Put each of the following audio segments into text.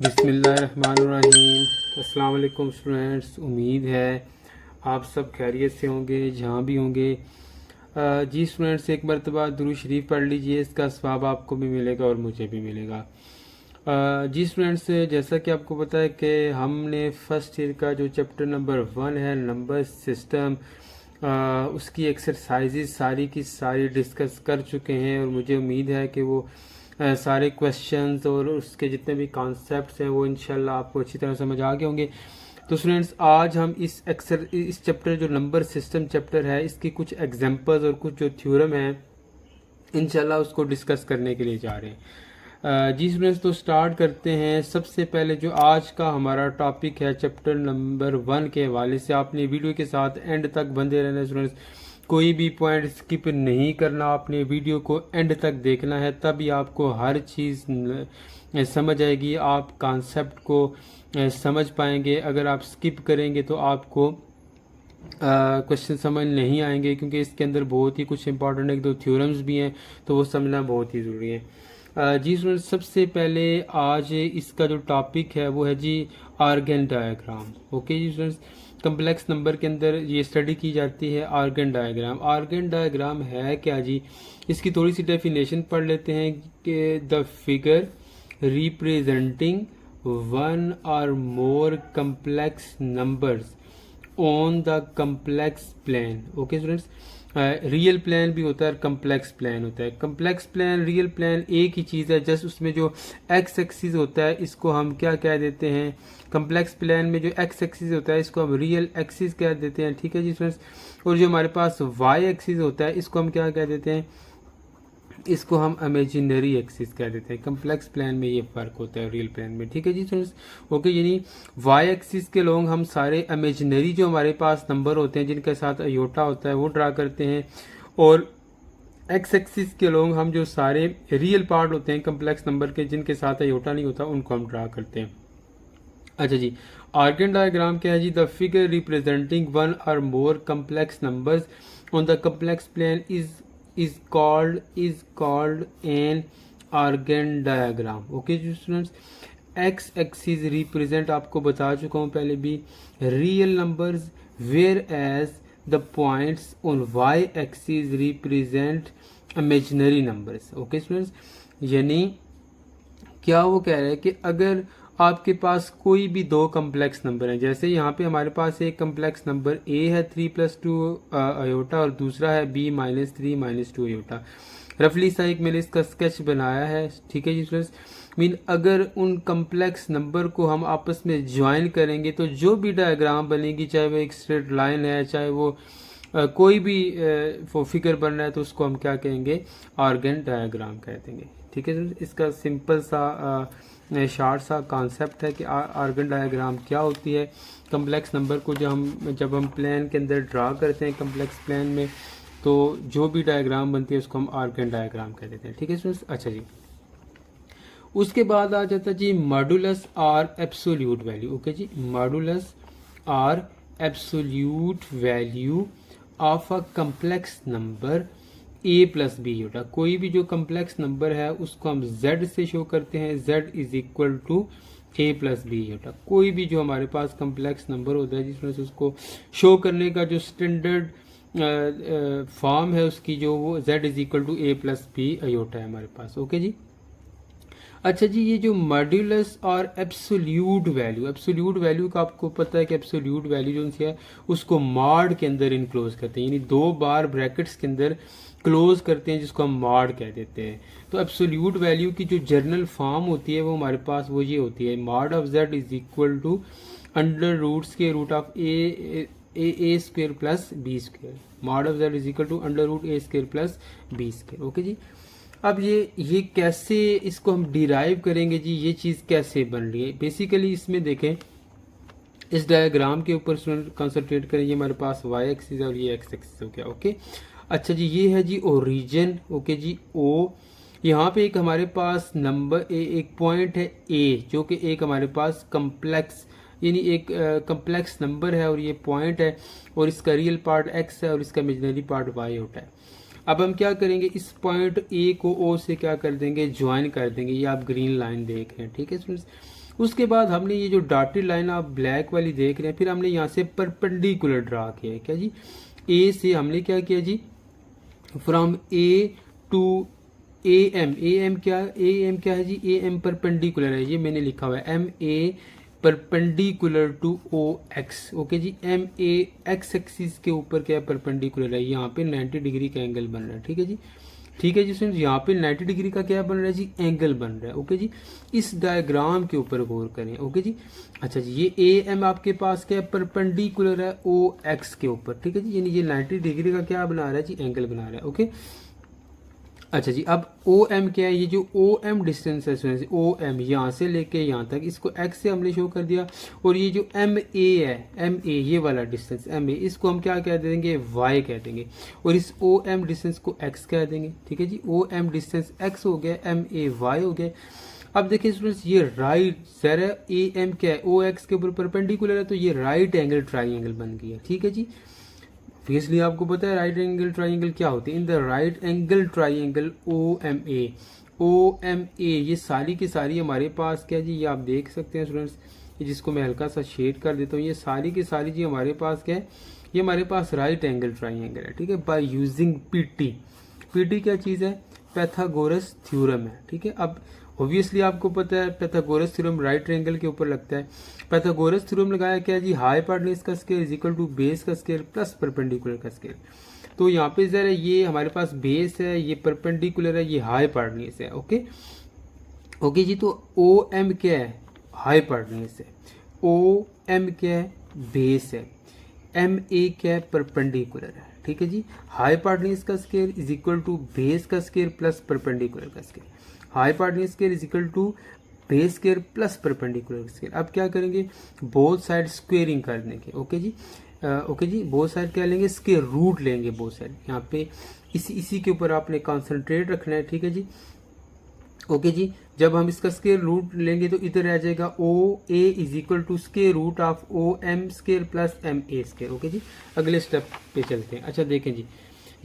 बिस्मिल्लाहिर्रहमानिर्रहीम। अस्सलाम वालेकुम स्टूडेंट्स, उम्मीद है आप सब खैरियत से होंगे जहाँ भी होंगे। जी स्टूडेंट्स, एक मरतबा दुरूद शरीफ पढ़ लीजिए, इसका सवाब आपको भी मिलेगा और मुझे भी मिलेगा। जी स्टूडेंट्स, जैसा कि आपको पता है कि हमने फ़र्स्ट ईयर का जो चैप्टर नंबर 1 है नंबर सिस्टम, उसकी एक्सरसाइजेज सारी की सारी डिस्कस कर चुके हैं और मुझे उम्मीद है कि वो सारे क्वेश्चंस और उसके जितने भी कॉन्सेप्ट्स हैं वो इंशाल्लाह आपको अच्छी तरह समझ आ गए होंगे। तो स्टूडेंट्स, आज हम इस चैप्टर जो नंबर सिस्टम चैप्टर है इसकी कुछ एग्जांपल्स और कुछ जो थ्योरम है इंशाल्लाह उसको डिस्कस करने के लिए जा रहे हैं। जी स्टूडेंट्स, तो स्टार्ट करते हैं। सबसे पहले जो आज का हमारा टॉपिक है चैप्टर नंबर 1 के हवाले से आपने वीडियो के साथ एंड तक बंधे रहना स्टूडेंट्स, कोई भी पॉइंट स्किप नहीं करना, आपने वीडियो को एंड तक देखना है, तभी आपको हर चीज़ समझ आएगी, आप कॉन्सेप्ट को समझ पाएंगे। अगर आप स्किप करेंगे तो आपको क्वेश्चन समझ नहीं आएंगे, क्योंकि इसके अंदर बहुत ही कुछ इंपॉर्टेंट एक दो थ्योरम्स भी हैं तो वो समझना बहुत ही ज़रूरी है। जी स्टूडेंट, सबसे पहले आज इसका जो टॉपिक है वो है जी आर्गन डायग्राम। ओके जी स्टूडेंट्स, कम्प्लेक्स नंबर के अंदर ये स्टडी की जाती है आर्गन डायग्राम। आर्गन डायग्राम है क्या जी, इसकी थोड़ी सी डेफिनेशन पढ़ लेते हैं कि द फिगर रिप्रेजेंटिंग वन और more complex numbers on the complex plane. Okay students, real plane भी होता है और कम्प्लेक्स प्लान होता है। कम्प्लेक्स प्लान रियल प्लान एक ही चीज़ है, जस्ट उसमें जो एक्स एक्सिस होता है इसको हम क्या कह देते हैं, कम्प्लेक्स प्लान में जो एक्स एक्सिस होता है इसको हम रियल एक्सिस कह देते हैं। ठीक है जी फ्रेंड्स, और जो हमारे पास वाई एक्सिस होता है इसको हम क्या कह देते हैं, इसको हम इमेजिनरी एक्सिस कह देते हैं। कम्प्लेक्स प्लान में ये फ़र्क होता है रियल प्लान में। ठीक है जी फ्रेंड्स, ओके। यानी वाई एक्सिस के लोग हम सारे इमेजिनरी जो हमारे पास नंबर होते हैं जिनके साथ अयोटा होता है वो ड्रा करते हैं, और एक्स एक्सिस के लोग हम जो सारे रियल पार्ट होते हैं कम्प्लेक्स नंबर के जिनके साथ अयोटा नहीं होता उनको हम ड्रा करते हैं। अच्छा जी, आर्गन डायग्राम क्या है जी, द फिगर रिप्रेजेंटिंग वन और more complex numbers on the complex plane is called an argand diagram। Okay जी स्टूडेंट्स, एक्स एक्सिस रिप्रेजेंट आपको बता चुका हूँ पहले भी real numbers, whereas the points on Y axis represent imaginary numbers. Okay students, यानी क्या वो कह रहे हैं कि अगर आपके पास कोई भी दो कम्प्लेक्स नंबर हैं, जैसे यहाँ पे हमारे पास एक कम्प्लेक्स नंबर ए है 3+2 अयोटा और दूसरा है b -3 -2 अयोटा। रफली सा एक मैंने इसका स्केच बनाया है। ठीक है जी फ्रेंड्स, मीन अगर उन कम्प्लेक्स नंबर को हम आपस में ज्वाइन करेंगे तो जो भी डायग्राम बनेगी, चाहे वो एक स्ट्रेट लाइन है, चाहे वो कोई भी फिगर बन रहा है, तो उसको हम क्या कहेंगे, आर्गन डायग्राम कह देंगे। ठीक है, इसका सिंपल सा शार्ट सा कॉन्सेप्ट है कि आर्गन डायग्राम क्या होती है। कम्प्लेक्स नंबर को जब हम प्लान के अंदर ड्रा करते हैं कम्प्लेक्स प्लान में, तो जो भी डायग्राम बनती है उसको हम आर्गन डायग्राम कह देते हैं। ठीक है स्टूडेंट्स, अच्छा जी, उसके बाद आ जाता है जी modulus or absolute value. Okay जी, modulus or absolute value of a complex number a+b होता। कोई भी जो कम्प्लेक्स नंबर है उसको हम z से शो करते हैं, z is equal to a+b होता। कोई भी जो हमारे पास कम्प्लेक्स नंबर होता है जिसमें से उसको शो करने का जो स्टैंडर्ड फॉर्म है उसकी, जो वो z is equal to a+b iota है हमारे पास। ओके जी, अच्छा जी, ये जो मॉड्यूलस और एब्सोल्यूट वैल्यू का आपको पता है कि एब्सोल्यूट वैल्यू जो है उसको मॉड के अंदर इनक्लोज करते हैं, यानी दो बार ब्रैकेट्स के अंदर क्लोज करते हैं, जिसको हम मॉड कह देते हैं। तो एब्सोल्यूट वैल्यू की जो जर्नल फॉर्म होती है वो हमारे पास वो ये होती है, mod of z is equal to under root of A square plus B square. Mod of z is equal to under root A square plus B square. Okay जी, अब ये कैसे इसको हम डिराइव करेंगे जी, ये चीज़ कैसे बन रही है। बेसिकली इसमें देखें, इस डायग्राम के ऊपर स्टूडेंट कंसंट्रेट करें, ये हमारे पास वाई एक्सिस और ये एक्स एक्सिस हो गया। ओके, अच्छा जी, ये है जी ओरिजिन। ओके जी, ओ यहाँ पे एक हमारे पास नंबर एक पॉइंट है ए, जो कि एक हमारे पास कम्प्लेक्स यानी एक कम्प्लेक्स नंबर है और ये पॉइंट है, और इसका रियल पार्ट एक्स है और इसका इमेजिनरी पार्ट वाई होता है। अब हम क्या करेंगे, इस पॉइंट ए को ओ से क्या कर देंगे, ज्वाइन कर देंगे। ये आप ग्रीन लाइन देख रहे हैं, ठीक है स्टूडेंट्स। उसके बाद हमने ये जो डॉटेड लाइन आप ब्लैक वाली देख रहे हैं, फिर हमने यहाँ से परपेंडिकुलर ड्रा किया है। क्या जी, ए से हमने क्या किया जी, from A to A M क्या है जी, ए एम परपेंडिकुलर है, ये मैंने लिखा हुआ है M A perpendicular to O X. Okay जी, एम ए एक्स एक्सिस के ऊपर क्या परपेंडिकुलर है, यहाँ पे 90 डिग्री का एंगल बन रहा है। ठीक है जी, ठीक है जी स्टूडेंट्स, यहाँ पे 90 डिग्री का क्या बन रहा है जी, एंगल बन रहा है। ओके जी, इस डायग्राम के ऊपर गौर करें। ओके जी, अच्छा जी, ये ए एम आपके पास क्या परपेंडिकुलर है ओ एक्स के ऊपर। ठीक है जी, यानी ये 90 डिग्री का क्या बना रहा है जी, एंगल बना रहा है। ओके, अच्छा जी, अब ओ एम क्या है, ये जो ओ एम डिस्टेंस है, ओ एम यहाँ से लेके यहाँ तक, इसको एक्स से हमने शो कर दिया। और ये जो एम ए है, एम ए ये वाला डिस्टेंस एम ए, इसको हम क्या कह देंगे, वाई कह देंगे। और इस ओ एम डिस्टेंस को एक्स कह देंगे। ठीक है जी, ओ एम डिस्टेंस एक्स हो गया, एम ए वाई हो गया। अब देखिए स्टूडेंट्स, ये राइट सर ए एम क्या है, ओ एक्स के ऊपर परपेंडिकुलर है, तो ये राइट एंगल ट्राइंगल बन गया। ठीक है जी, ऑब्वियसली आपको पता है राइट एंगल ट्राइंगल क्या होती है। In the right angle triangle O M A, ये सारी की सारी हमारे पास क्या जी, ये आप देख सकते हैं स्टूडेंट्स, जिसको मैं हल्का सा शेड कर देता हूँ, ये सारी की सारी जी हमारे पास क्या है, ये हमारे पास राइट एंगल ट्राइंगल है। ठीक है, बाय यूजिंग पीटी। पीटी क्या चीज़ है, पैथागोरस थ्योरम है। ठीक है, अब ऑब्वियसली आपको पता है पैथागोरस थ्योरम राइट एंगल के ऊपर लगता है। पैथागोरस थ्योरम लगाया क्या जी, हाइपोटेन्यूज का square is equal to base का स्केयर प्लस परपेंडिकुलर का स्केयर। तो यहाँ पे जरा ये हमारे पास बेस है, ये परपेंडिकुलर है, ये हाइपोटेन्यूज है। ओके ओके जी, तो ओ एम क्या है, हाइपोटेन्यूज है, ओ एम क्या है, बेस है, एम ए क्या है, परपेंडिकुलर है। ठीक है जी, हाइपोटेन्यूज का square is equal to base का स्केयर प्लस परपेंडिकुलर का square. Hypotenuse square is equal to base square plus perpendicular square. अब क्या करेंगे, बोथ साइड स्क्वेयरिंग कर देंगे। ओके जी, ओके जी, बोथ साइड क्या लेंगे, स्केयर रूट लेंगे बोथ साइड। यहाँ पे इसी के ऊपर आपने कॉन्सेंट्रेट रखना है। ठीक है जी, ओके जी, जब हम इसका स्केयर रूट लेंगे तो इधर आ जाएगा O A is equal to square root of O M square plus M A square. Okay जी, अगले स्टेप पे चलते हैं। अच्छा देखें जी,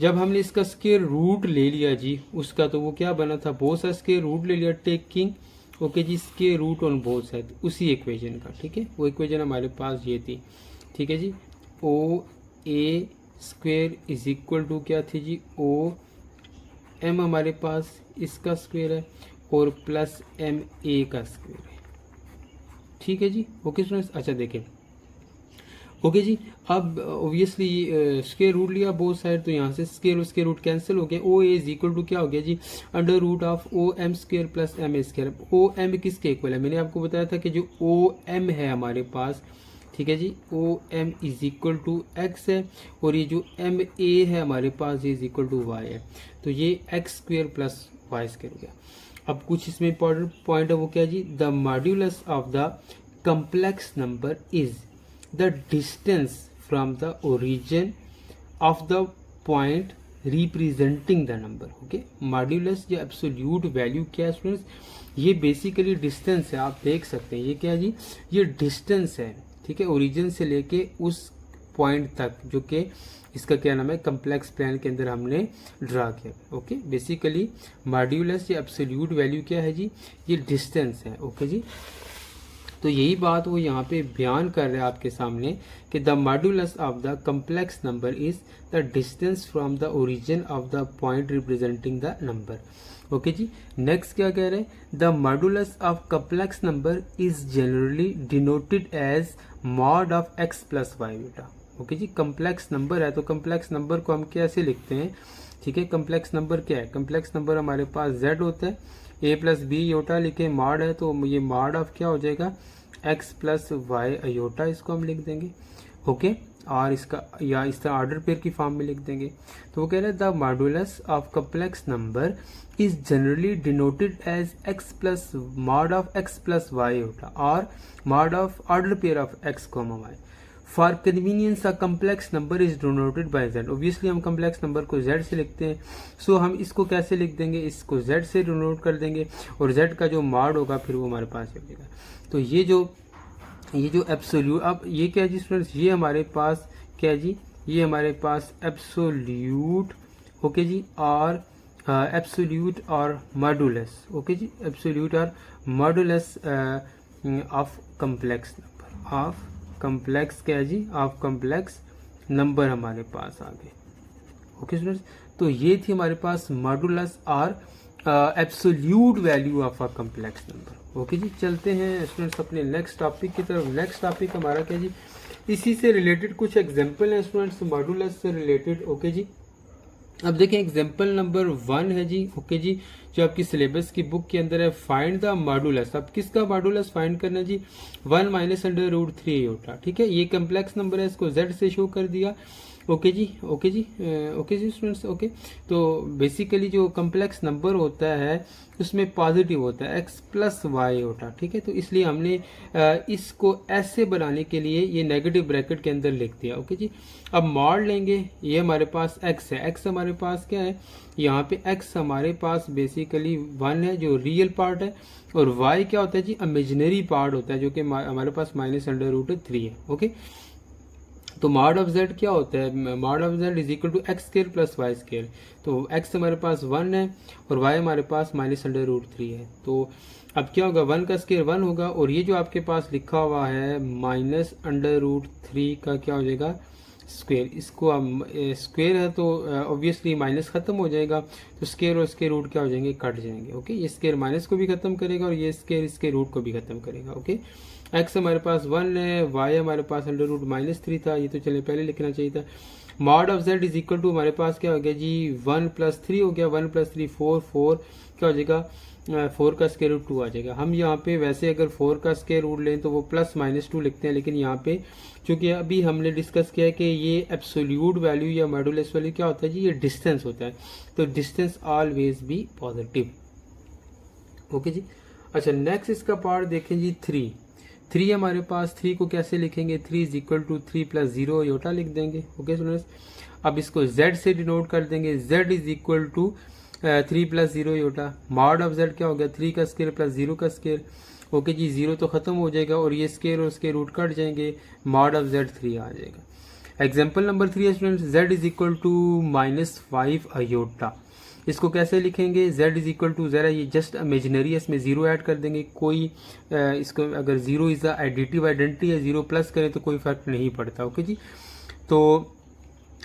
जब हमने इसका स्केयर रूट ले लिया जी उसका, तो वो क्या बना था, बोथ साइड स्केयर रूट ले लिया टेकिंग, ओके जी, square root on both side, उसी इक्वेशन का। ठीक है, वो इक्वेशन हमारे पास ये थी। ठीक है जी, ओ ए स्क्वेयर इज इक्वल टू क्या थी जी, ओ एम हमारे पास इसका स्क्वेयर है और प्लस एम ए का स्क्वेयर है। ठीक है जी, ओके स्टूडेंट्स। अच्छा देखें, ओके जी, अब ऑब्वियसली स्क्वायर रूट लिया बोथ साइड, तो यहाँ से स्क्वायर रूट कैंसिल हो गया। O A is equal to क्या हो गया जी, under root of O M square plus M A square. O M किसके इक्वल है, मैंने आपको बताया था कि जो ओ एम है हमारे पास, ठीक है जी, O M is equal to X है, और ये जो एम ए है हमारे पास ये इज इक्वल टू वाई है, तो ये X square plus Y square हो गया। अब कुछ इसमें इंपॉर्टेंट पॉइंट है, वो क्या जी, the modulus of the complex number is the distance from the origin of the point representing the number। Okay, modulus जो एब्सोल्यूट वैल्यू क्या है स्टूडेंट्स, ये बेसिकली डिस्टेंस है। आप देख सकते हैं ये क्या है जी, ये डिस्टेंस है। ठीक है, ओरिजिन से लेके उस पॉइंट तक जो कि इसका क्या नाम है, कम्प्लेक्स प्लान के अंदर हमने ड्रा किया। ओके, बेसिकली मॉड्यूलस जो एब्सोल्यूट वैल्यू क्या है जी, ये डिस्टेंस है। ओके जी, तो यही बात वो यहाँ पे बयान कर रहे हैं आपके सामने कि the modulus of the complex number is the distance from the origin of the point representing the number. Okay जी, नेक्स्ट क्या कह रहे हैं, the modulus of complex number is generally denoted as mod of X plus Y बेटा। Okay जी, complex number है तो complex number को हम कैसे लिखते हैं। ठीक है, कम्प्लेक्स नंबर क्या है, कम्प्लेक्स नंबर हमारे पास z होता है, a प्लस बी योटा लिखे, मॉड है तो ये मॉड ऑफ क्या हो जाएगा, x प्लस वाई अयोटा, इसको हम लिख देंगे। ओके, और इसका या इस तरह ऑर्डर पेयर की फॉर्म में लिख देंगे। तो वो कह रहे हैं the modulus of complex number is generally denoted as x plus mod of x plus Y iota और mod of order pair of x comma Y. For convenience a complex number is denoted by z। Obviously हम complex number को z से लिखते हैं, सो हम इसको कैसे लिख देंगे, इसको z से डिनोट कर देंगे और z का जो मॉड होगा फिर वो हमारे पास हो जाएगा। तो ये जो एब्सोल्यूट, अब ये क्या जी स्टूडेंट्स, ये हमारे पास क्या जी, ये हमारे पास एब्सोल्यूट ओके जी, और एब्सोल्यूट और मॉडुलस, ओके जी, एब्सोल्यूट और modulus of complex number, of complex क्या है जी, ऑफ कम्प्लेक्स नंबर हमारे पास आ गए। ओके स्टूडेंट्स, तो ये थी हमारे पास मॉडुलस और absolute value of a complex number. Okay जी, चलते हैं स्टूडेंट्स अपने नेक्स्ट टॉपिक की तरफ। नेक्स्ट टॉपिक हमारा क्या जी, इसी से रिलेटेड कुछ एग्जांपल हैं स्टूडेंट्स, मॉडुलस से रिलेटेड। ओके जी, अब देखें एग्जांपल नंबर 1 है जी। ओके जी, जो आपकी सिलेबस की बुक के अंदर है, फाइंड द मॉडुलस। अब किसका मॉडुलस फाइंड करना है जी, 1 माइनस अंडर रूट 3 आयोटा। ठीक है, ये कम्प्लेक्स नंबर है, इसको z से शो कर दिया। ओके जी, ओके जी, ओके जी स्टूडेंट्स। ओके, तो बेसिकली जो कम्प्लेक्स नंबर होता है उसमें पॉजिटिव होता है x प्लस वाई होता। ठीक है, तो इसलिए हमने इसको ऐसे बनाने के लिए ये नेगेटिव ब्रैकेट के अंदर लिख दिया। ओके जी, अब मॉड लेंगे, ये हमारे पास x है, x हमारे पास क्या है, यहाँ पे x हमारे पास बेसिकली 1 है जो रियल पार्ट है, और y क्या होता है जी, इमेजिनरी पार्ट होता है जो कि हमारे पास माइनस अंडर रूट 3 है। ओके, तो मॉड ऑफ z क्या होता है, mod of z is equal to X square plus Y square. तो x हमारे पास 1 है और y हमारे पास माइनस अंडर रूट 3 है। तो अब क्या होगा, 1 का स्केयर 1 होगा, और ये जो आपके पास लिखा हुआ है माइनस अंडर रूट 3 का क्या हो जाएगा, स्क्वेयर। इसको हम स्क्वेयर है तो ऑब्वियसली माइनस खत्म हो जाएगा, तो स्केयर और स्केयर रूट क्या हो जाएंगे, कट जाएंगे। ओके, ये स्केयर माइनस को भी खत्म करेगा और ये स्केयर इसके रूट को भी खत्म करेगा। ओके, x हमारे पास 1 है, y हमारे पास अंडर रूट माइनस 3 था, ये तो चले पहले लिखना चाहिए था। Mod of z is equal to हमारे पास क्या हो गया जी, 1 प्लस 3 हो गया, 1 प्लस 3 4, 4 क्या हो जाएगा, 4 का स्केयर रूट 2 आ जाएगा। हम यहाँ पे वैसे अगर 4 का स्केयर रूट लें तो वो प्लस माइनस 2 लिखते हैं, लेकिन यहाँ पे चूंकि अभी हमने डिस्कस किया है कि ये एब्सोल्यूट वैल्यू या मॉडुलस वैल्यू क्या होता है जी, ये डिस्टेंस होता है, तो distance always be positive. Okay जी, अच्छा नेक्स्ट इसका पार्ट देखें जी, 3 हमारे पास, 3 को कैसे लिखेंगे, 3 is equal to 3 plus 0 iota लिख देंगे। ओके स्टूडेंट्स, अब इसको z से डिनोट कर देंगे, z is equal to 3 plus 0 iota. Mod of z क्या हो गया, 3 का स्केयर प्लस 0 का स्केयर। ओके जी, 0 तो खत्म हो जाएगा और ये स्केयर और स्केयर रूट कट जाएंगे, मॉड ऑफ z 3 आ जाएगा। एग्जाम्पल नंबर 3 है students, z is equal to -5 iota. इसको कैसे लिखेंगे, z इज इक्वल टू, ज़रा ये जस्ट इमेजिनरी है, इसमें 0 ऐड कर देंगे, कोई इसको अगर 0 इज द एडिटिव आइडेंटिटी है, 0 प्लस करें तो कोई फर्क नहीं पड़ता। ओके जी, तो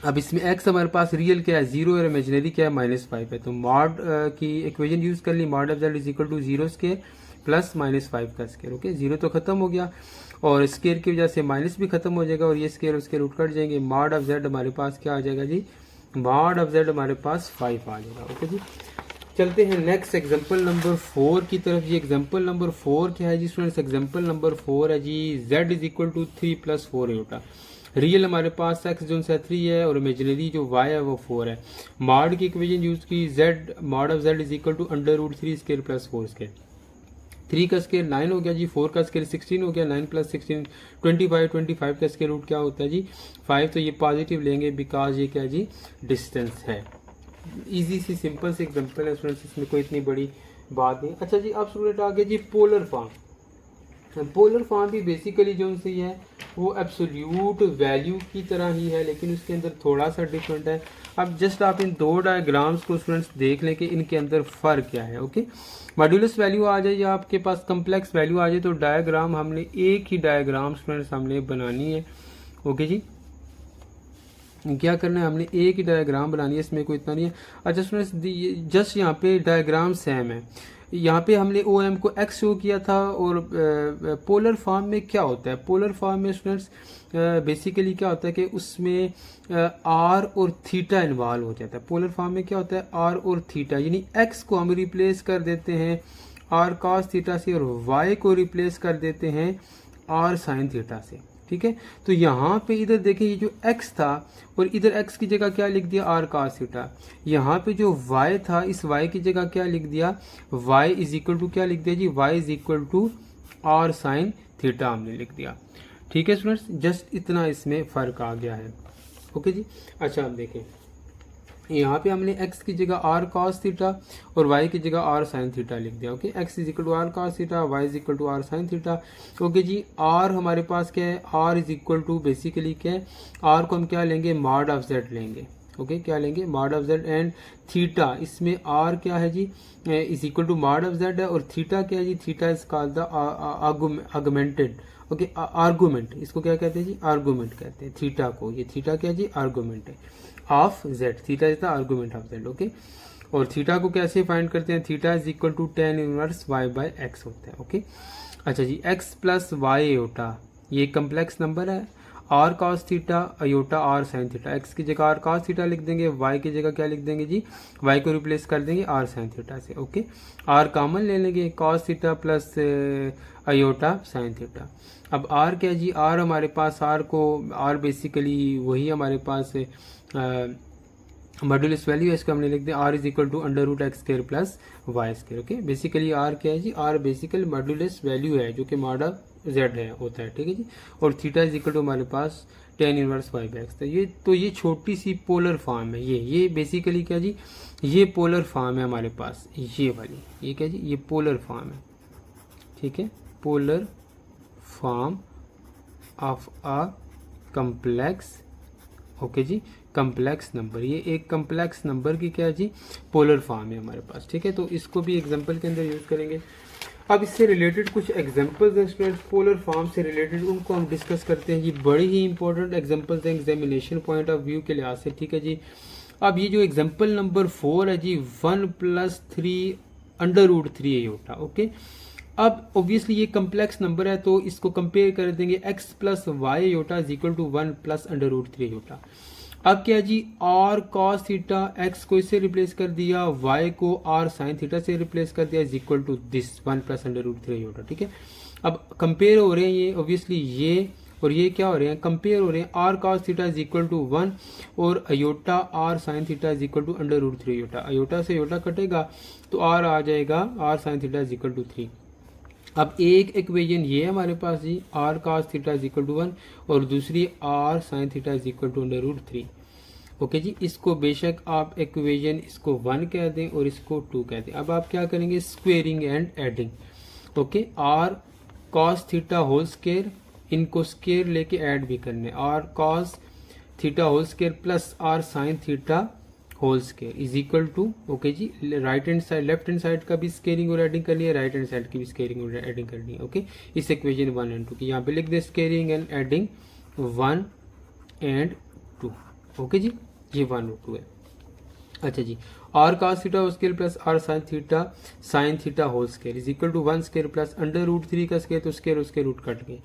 अब इसमें x हमारे पास रियल क्या है, 0 और इमेजिनरी क्या है, -5 है। तो मॉड की इक्वेशन यूज कर ली, mod of z is equal to 0 square plus -5 का स्केयर। ओके, 0 तो खत्म हो गया और स्केयर की वजह से माइनस भी खत्म हो जाएगा और ये स्केयर और स्केयर रूट कट जाएंगे। मॉड ऑफ z हमारे पास क्या आ जाएगा जी, मॉड ऑफ z हमारे पास 5 आ जाएगा। ओके जी, चलते हैं नेक्स्ट एग्जांपल नंबर 4 की तरफ। जी एग्जांपल नंबर 4 क्या है जी स्टूडेंट्स, एग्जांपल नंबर 4 है जी, z is equal to 3 plus 4 iota. Real हमारे पास x जो है 3 है और इमेजिनरी जो y है वो 4 है। मॉड की इक्वेशन यूज की, z mod of z is equal to under root 3 square plus 4 square. 3 का स्केयर 9 हो गया जी, 4 का स्केयर 16 हो गया, 9 प्लस 16 25, 25 का स्केयर रूट क्या होता है जी 5, तो ये पॉजिटिव लेंगे बिकॉज ये क्या जी डिस्टेंस है। इजी सी सिंपल सी एग्जांपल है स्टूडेंट्स, इसमें कोई इतनी बड़ी बात नहीं। अच्छा जी, अब स्टूडेंट आगे जी पोलर फॉर्म। पोलर फॉर्म भी बेसिकली जो उनसे है वो एब्सोल्यूट वैल्यू की तरह ही है, लेकिन उसके अंदर थोड़ा सा डिफरेंट है। अब जस्ट आप इन दो डायग्राम्स को स्टूडेंट्स देख लें कि इनके अंदर फ़र्क क्या है। ओके, मॉड्यूलस वैल्यू आ जाए या आपके पास कम्प्लेक्स वैल्यू आ जाए तो डायग्राम हमने एक ही डायग्राम स्टूडेंट्स हमने बनानी है। ओके जी, क्या करना है, हमने एक ही डायग्राम बनानी है, इसमें कोई इतना नहीं है। अच्छा स्टूडेंट्स, जस्ट यहाँ पे डायग्राम सेम है, यहाँ पे हमने ओ एम को एक्स शो किया था और पोलर फॉर्म में क्या होता है, पोलर फॉर्म में स्टूडेंट्स बेसिकली क्या होता है कि उसमें आर और थीटा इन्वॉल्व हो जाता है। पोलर फॉर्म में क्या होता है, आर और थीटा, यानी एक्स को हम रिप्लेस कर देते हैं आर कॉस थीटा से और वाई को रिप्लेस कर देते हैं आर साइन थीटा से। ठीक है, तो यहाँ पे इधर देखें ये जो x था और इधर x की जगह क्या लिख दिया आर cos थीटा, यहाँ पे जो y था इस y की जगह क्या लिख दिया y इज इक्वल टू क्या लिख दिया जी y is equal to R sine theta हमने लिख दिया। ठीक है स्टूडेंट्स, जस्ट इतना इसमें फ़र्क आ गया है। ओके जी, अच्छा आप देखें यहाँ पे हमने x की जगह आर cos थीटा और y की जगह आर साइन थीटा लिख दिया। Okay, x is equal to R cos theta, y is equal to R sine theta. Okay जी, r हमारे पास क्या है, r is equal to basically क्या है, r को हम क्या लेंगे मॉड ऑफ z लेंगे। ओके क्या लेंगे, mod of Z and theta, इसमें आर क्या है जी, is equal to mod of Z है, और थीटा क्या है जी, theta is called the argumented, okay argument, इसको क्या कहते हैं जी, आर्गुमेंट कहते हैं थीटा को, ये थीटा क्या है जी, आर्गुमेंट है of Z, theta is the argument of Z, okay. और थीटा को कैसे फाइंड करते हैं, theta is equal to tan inverse y by X होता है, ओके। अच्छा जी, x प्लस वाई अयोटा, ये कम्प्लेक्स नंबर है, r cos theta iota r sin theta, x की जगह r cos थीटा लिख देंगे, y की जगह क्या लिख देंगे जी, y को रिप्लेस कर देंगे r sin थीटा से, ओके। r कॉमन ले लेंगे, cos theta plus iota sin theta. अब r क्या जी, r हमारे पास, r को r बेसिकली वही हमारे पास मॉड्यूलस वैल्यू है, इसको हमने लिख दिया R is equal to under root X square plus Y square, okay. Basically R क्या है जी, आर बेसिकली मॉड्यूलस वैल्यू है जो कि मॉड ऑफ जेड है होता है, ठीक है जी। और थीटा इज इक्वल टू हमारे पास tan inverse Y by X, तो ये छोटी सी पोलर फॉर्म है, ये बेसिकली क्या जी, ये पोलर फॉर्म है हमारे पास, ये वाली, ये क्या जी, ये पोलर फॉर्म है, ठीक है, polar form of a complex, okay जी, कम्प्लेक्स नंबर, ये एक कम्प्लेक्स नंबर की क्या है जी, पोलर फॉर्म है हमारे पास, ठीक है। तो इसको भी एग्जांपल के अंदर यूज करेंगे। अब इससे रिलेटेड कुछ एग्जांपल्स हैं स्टूडेंट्स, पोलर फॉर्म से रिलेटेड, उनको हम डिस्कस करते हैं जी। बड़ी ही इंपॉर्टेंट एग्जांपल्स हैं एग्जामिनेशन पॉइंट ऑफ व्यू के लिहाज से, ठीक है जी। अब ये जो एग्जांपल नंबर 4 है जी, 1+3 अंडर रूट 3 अयोटा, ओके। अब ऑब्वियसली ये कम्प्लेक्स नंबर है, तो इसको कंपेयर कर देंगे, x plus Y iota is equal to 1 plus under root 3 iota. अब क्या जी, r cos थीटा, x को इससे रिप्लेस कर दिया, y को r sin थीटा से रिप्लेस कर दिया, is equal to this 1 plus under root 3 iota, ठीक है। अब कंपेयर हो रहे हैं ये, ऑब्वियसली ये और ये क्या हो रहे हैं, कंपेयर हो रहे हैं, r cos theta is equal to 1 और iota r sin theta is equal to under root 3 iota, iota से अयोटा कटेगा तो r आ जाएगा, r sin theta is equal to 3। अब एक इक्वेशन ये है हमारे पास जी, r cos theta is equal to 1 और दूसरी r sin theta is equal to under root 3, okay जी। इसको बेशक आप इक्वेशन इसको 1 कह दें और इसको 2 कह दें। अब आप क्या करेंगे, squaring and adding, okay. r cos theta whole square, इनको स्क्वायर लेके ऐड भी करने, r cos theta whole square plus r sin theta whole square is equal to, okay जी, right hand side left hand side का भी squaring और adding करनी है, राइट हैंड साइड की भी स्क्वेयरिंग और एडिंग करनी है, ओके। इस इक्वेशन 1 एंड 2 की यहाँ पे लिख दे, squaring and adding 1 and 2, okay जी, ये 1 और 2 है। अच्छा जी, r cos theta whole square plus r sin theta whole square is equal to 1 square plus under root 3 का स्क्वायर, तो स्क्वायर उसके रूट कट गए,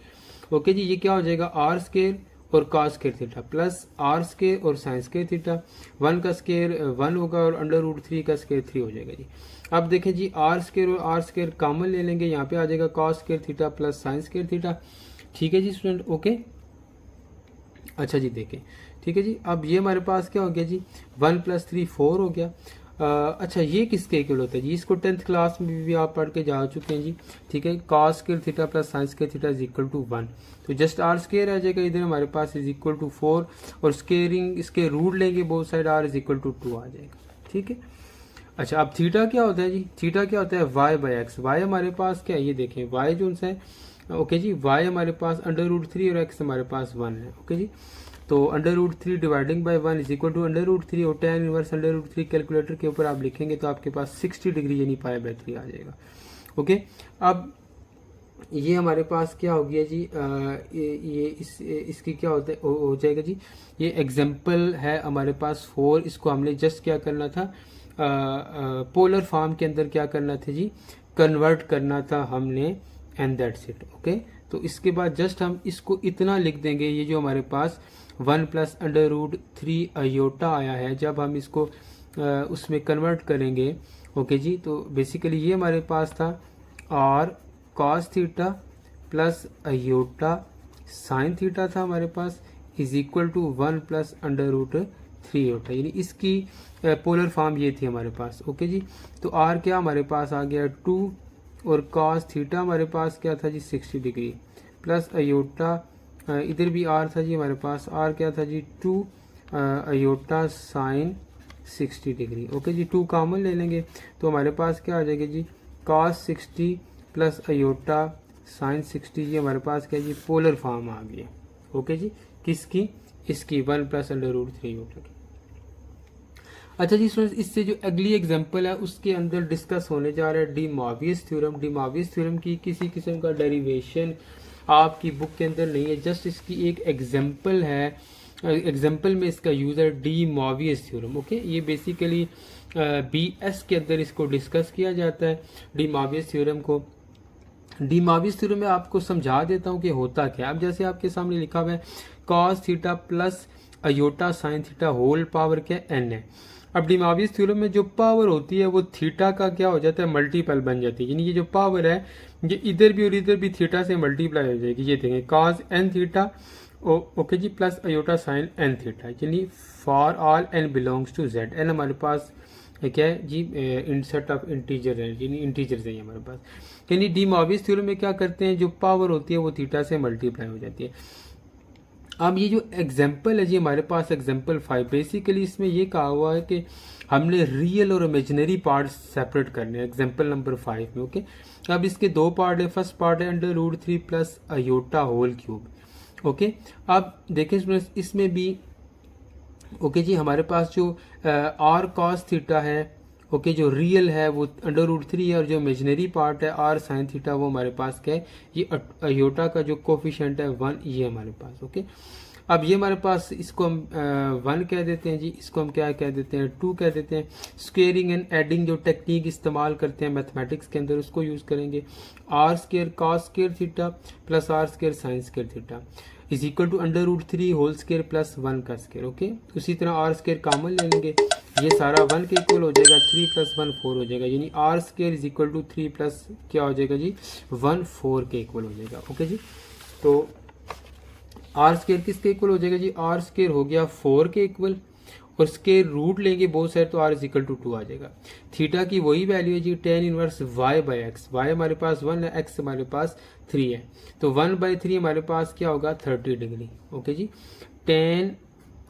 ओके जी। ये क्या हो जाएगा, r स्क्वायर और cos square theta plus r square और sin स्क्वायर थीटा, 1 का स्क्वायर 1 होगा और अंडर रूट 3 का स्क्वायर 3 हो जाएगा जी। अब देखें जी, r स्क्वायर और r स्क्वायर कॉमन ले लेंगे, यहाँ पे आ जाएगा cos square theta plus sin square theta, ठीक है जी स्टूडेंट, ओके। अच्छा जी देखें, ठीक है जी। अब ये हमारे पास क्या हो गया जी, 1 + 3 4 हो गया। अच्छा ये किसके इक्वल होता है जी, इसको 10th क्लास में भी आप पढ़ के जा चुके हैं जी, ठीक है। cos square theta plus sin square theta is equal to 1, तो जस्ट r स्क्वायर आ जाएगा इधर हमारे पास इज इक्वल टू 4 और स्क्वेयरिंग इसके रूट लेंगे both side, r is equal to 2 आ जाएगा, ठीक है। अच्छा अब थीटा क्या होता है जी, थीटा क्या होता है, y बाय एक्स, y हमारे पास क्या है, ये देखें y जो है, ओके जी, y हमारे पास अंडर रूट 3 और x हमारे पास 1 है, ओके जी। तो under root 3 dividing by 1 is equal to under root 3 और tan inverse under root 3 calculator के ऊपर आप लिखेंगे तो आपके पास 60 डिग्री यानी पाई बाय 3 आ जाएगा, ओके। अब ये हमारे पास क्या हो गया जी, इसकी क्या होता है हो जाएगा जी, ये एग्जाम्पल है हमारे पास 4, इसको हमने जस्ट क्या करना था, पोलर फॉर्म के अंदर क्या करना था जी, कन्वर्ट करना था हमने, एंड दैट्स इट, ओके। तो इसके बाद जस्ट हम इसको इतना लिख देंगे, ये जो हमारे पास 1 प्लस अंडर रूट 3 अयोटा आया है, जब हम इसको उसमें कन्वर्ट करेंगे, ओके जी, तो बेसिकली ये हमारे पास था r cos theta plus iota sin theta था हमारे पास, is equal to 1 plus under root 3 iota, यानी इसकी पोलर फॉर्म ये थी हमारे पास, ओके जी। तो r क्या हमारे पास आ गया 2 और cos थीटा हमारे पास क्या था जी 60 डिग्री प्लस अयोटा, इधर भी r था जी हमारे पास, r क्या था जी 2 अयोटा साइन 60 डिग्री, ओके जी। 2 कॉमन ले लेंगे तो हमारे पास क्या आ जाएगा जी, cos 60 प्लस अयोटा साइन 60, ये हमारे पास क्या जी, पोलर फॉर्म आ गया, ओके जी, किसकी, इसकी 1 प्लस अंडर रूट 3 अयोटा की, अच्छा जी स्टूडेंट्स, इससे जो अगली एग्जांपल है उसके अंदर डिस्कस होने जा रहा है डी मॉर्वियस थ्योरम। डी मॉर्वियस थ्योरम की किसी किस्म का डेरिवेशन आपकी बुक के अंदर नहीं है, जस्ट इसकी एक एग्जांपल है। एग्जांपल में इसका यूज़ है डी मॉर्वियस थ्योरम। ओके, ये बेसिकली BS के अंदर इसको डिस्कस किया जाता है डी मॉर्वियस थ्योरम को। डी मॉर्वियस थ्योरम में आपको समझा देता हूँ कि होता क्या। अब जैसे आपके सामने लिखा हुआ है cos theta plus iota sine theta whole power क्या n है। अब डी मॉर्वियस थ्योरम में जो पावर होती है वो थीटा का क्या हो जाता है, मल्टीपल बन जाती है। यानी ये जो पावर है ये इधर भी और इधर भी थीटा से मल्टीप्लाई हो जाएगी। ये देखें कॉस n थीटा ओके जी plus iota sine n theta, यानी for all n belongs to z। n हमारे पास क्या है जी, सेट ऑफ इंटीजर है, यानी इंटीजर्स है हमारे पास। यानी डी मॉर्वियस थ्योरम में क्या करते हैं, जो पावर होती है वो थीटा से मल्टीप्लाई हो जाती है। अब ये जो एग्जाम्पल है जी हमारे पास एग्जाम्पल 5, बेसिकली इसमें ये कहा हुआ है कि हमने रियल और इमेजिनरी पार्ट सेपरेट करने हैं एग्जाम्पल नंबर 5 में। ओके, अब इसके दो पार्ट है। फर्स्ट पार्ट है √3 plus iota whole cube. Okay, अब देखें इसमें भी ओके जी हमारे पास जो r cos थीटा है ओके जो रियल है वो √3 है, और जो इमेजिनरी पार्ट है r sin थीटा वो हमारे पास क्या है, ये अयोटा का जो कोफिशिएंट है 1 ये हमारे पास। ओके, अब ये हमारे पास इसको हम 1 कह देते हैं जी, इसको हम क्या कह देते हैं 2 कह देते हैं। स्क्वेयरिंग एंड एडिंग जो टेक्निक इस्तेमाल करते हैं मैथमेटिक्स के अंदर उसको यूज़ करेंगे। r² cos square theta plus r² sin square theta is equal to √3 whole square plus 1 का स्क्वेयर। ओके, उसी तरह r² कॉमन ले लेंगे, ये सारा 1 के इक्वल हो जाएगा, 3 प्लस 1 4 हो जाएगा, यानी r² is equal to 3 plus क्या हो जाएगा जी 1 4 के इक्वल हो जाएगा। ओके जी, तो r² किसके इक्वल हो जाएगा जी, r² हो गया 4 के इक्वल, और स्क्वायर रूट लेंगे बहुत सारे तो r इज इक्वल टू 2 आ जाएगा। थीटा की वही वैल्यू है जी tan inverse y by x. y हमारे पास 1 है, x हमारे पास 3 है, तो 1/3 हमारे पास क्या होगा 30 डिग्री। ओके जी, tan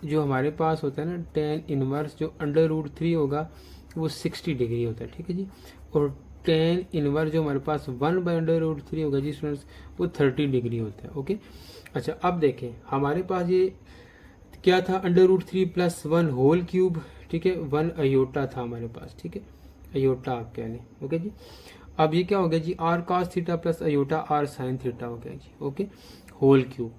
जो हमारे पास होता है ना tan इनवर्स जो √3 होगा वो 60 डिग्री होता है। ठीक है जी, और tan इनवर्स जो हमारे पास 1/√3 होगा जी स्टूडेंट्स वो 30 डिग्री होता है। ओके, अच्छा अब देखें हमारे पास ये क्या था √3 प्लस 1 होल क्यूब। ठीक है, 1 अयोटा था हमारे पास। ठीक है, अयोटा आप कह लें। ओके जी, अब ये क्या हो गया जी r cos theta plus aorta r sin theta हो गया जी। ओके, होल क्यूब,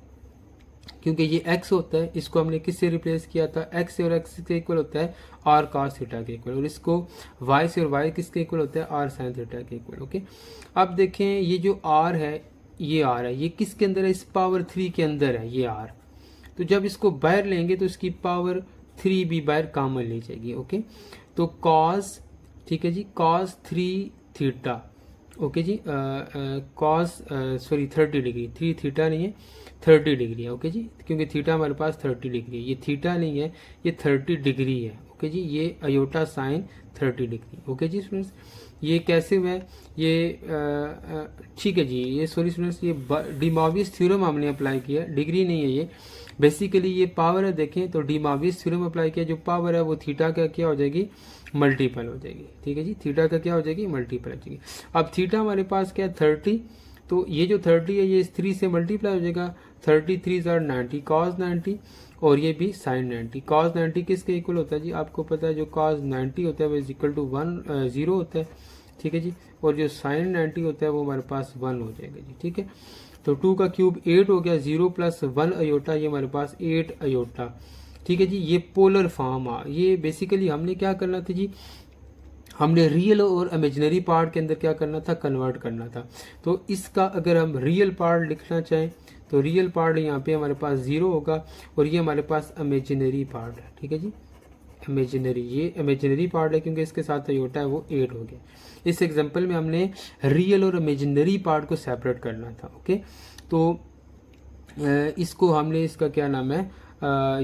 क्योंकि ये x होता है इसको हमने किससे रिप्लेस किया था, x से, और x के इक्वल होता है r cos थीटा के इक्वल, और इसको y से, और y किसके इक्वल होता है r sin थीटा के इक्वल। ओके, अब देखें ये जो r है ये r है, ये किसके अंदर है, इस पावर 3 के अंदर है ये r, तो जब इसको बाहर लेंगे तो इसकी पावर 3 भी बाहर कॉमन ली जाएगी। ओके, तो cos, ठीक है जी, cos 3 थीटा। ओके जी, cos 30 डिग्री, 3 थीटा नहीं है 30 डिग्री है। ओके जी, क्योंकि थीटा हमारे पास 30 डिग्री है, ये थीटा नहीं है ये 30 डिग्री है। ओके जी, ये अयोटा साइन 30 डिग्री। ओके जी स्टूडेंट्स, ये कैसे हुआ है ये ठीक है जी, ये सॉरी स्टूडेंट्स ये डी मॉर्वियस थ्योरम हमने अप्लाई किया, डिग्री नहीं है ये, बेसिकली ये पावर है। देखें तो डी मॉर्वियस थ्योरम अप्लाई किया, जो पावर है वो थीटा का क्या हो जाएगी मल्टीपल हो जाएगी। ठीक है जी, थीटा का क्या हो जाएगी मल्टीपल हो जाएगी। अब थीटा हमारे पास क्या है 30, तो ये जो 30 है ये इस 3 से मल्टीप्लाई हो जाएगा, 33 और 90 cos 90, और ये भी sin 90। cos 90 किसके इक्वल होता है जी, आपको पता है जो cos 90 होता है वो इज इक्वल टू 0 होता है। ठीक है जी, और जो sin 90 होता है वो हमारे पास 1 हो जाएगा जी। ठीक है, तो 2 का क्यूब 8 हो गया, 0 प्लस 1 अयोटा, ये हमारे पास 8 अयोटा। ठीक है जी, ये पोलर फॉर्म आ, ये बेसिकली हमने क्या करना था जी, हमने रियल और इमेजिनरी पार्ट के अंदर क्या करना था, कन्वर्ट करना था। तो इसका अगर हम रियल पार्ट लिखना चाहें तो रियल पार्ट यहाँ पे हमारे पास 0 होगा, और ये हमारे पास इमेजिनरी पार्ट है। ठीक है जी, इमेजिनरी, ये इमेजिनरी पार्ट है क्योंकि इसके साथ अयोटा है वो 8 हो गया। इस एग्जांपल में हमने रियल और इमेजिनरी पार्ट को सेपरेट करना था। ओके, तो इसको हमने इसका क्या नाम है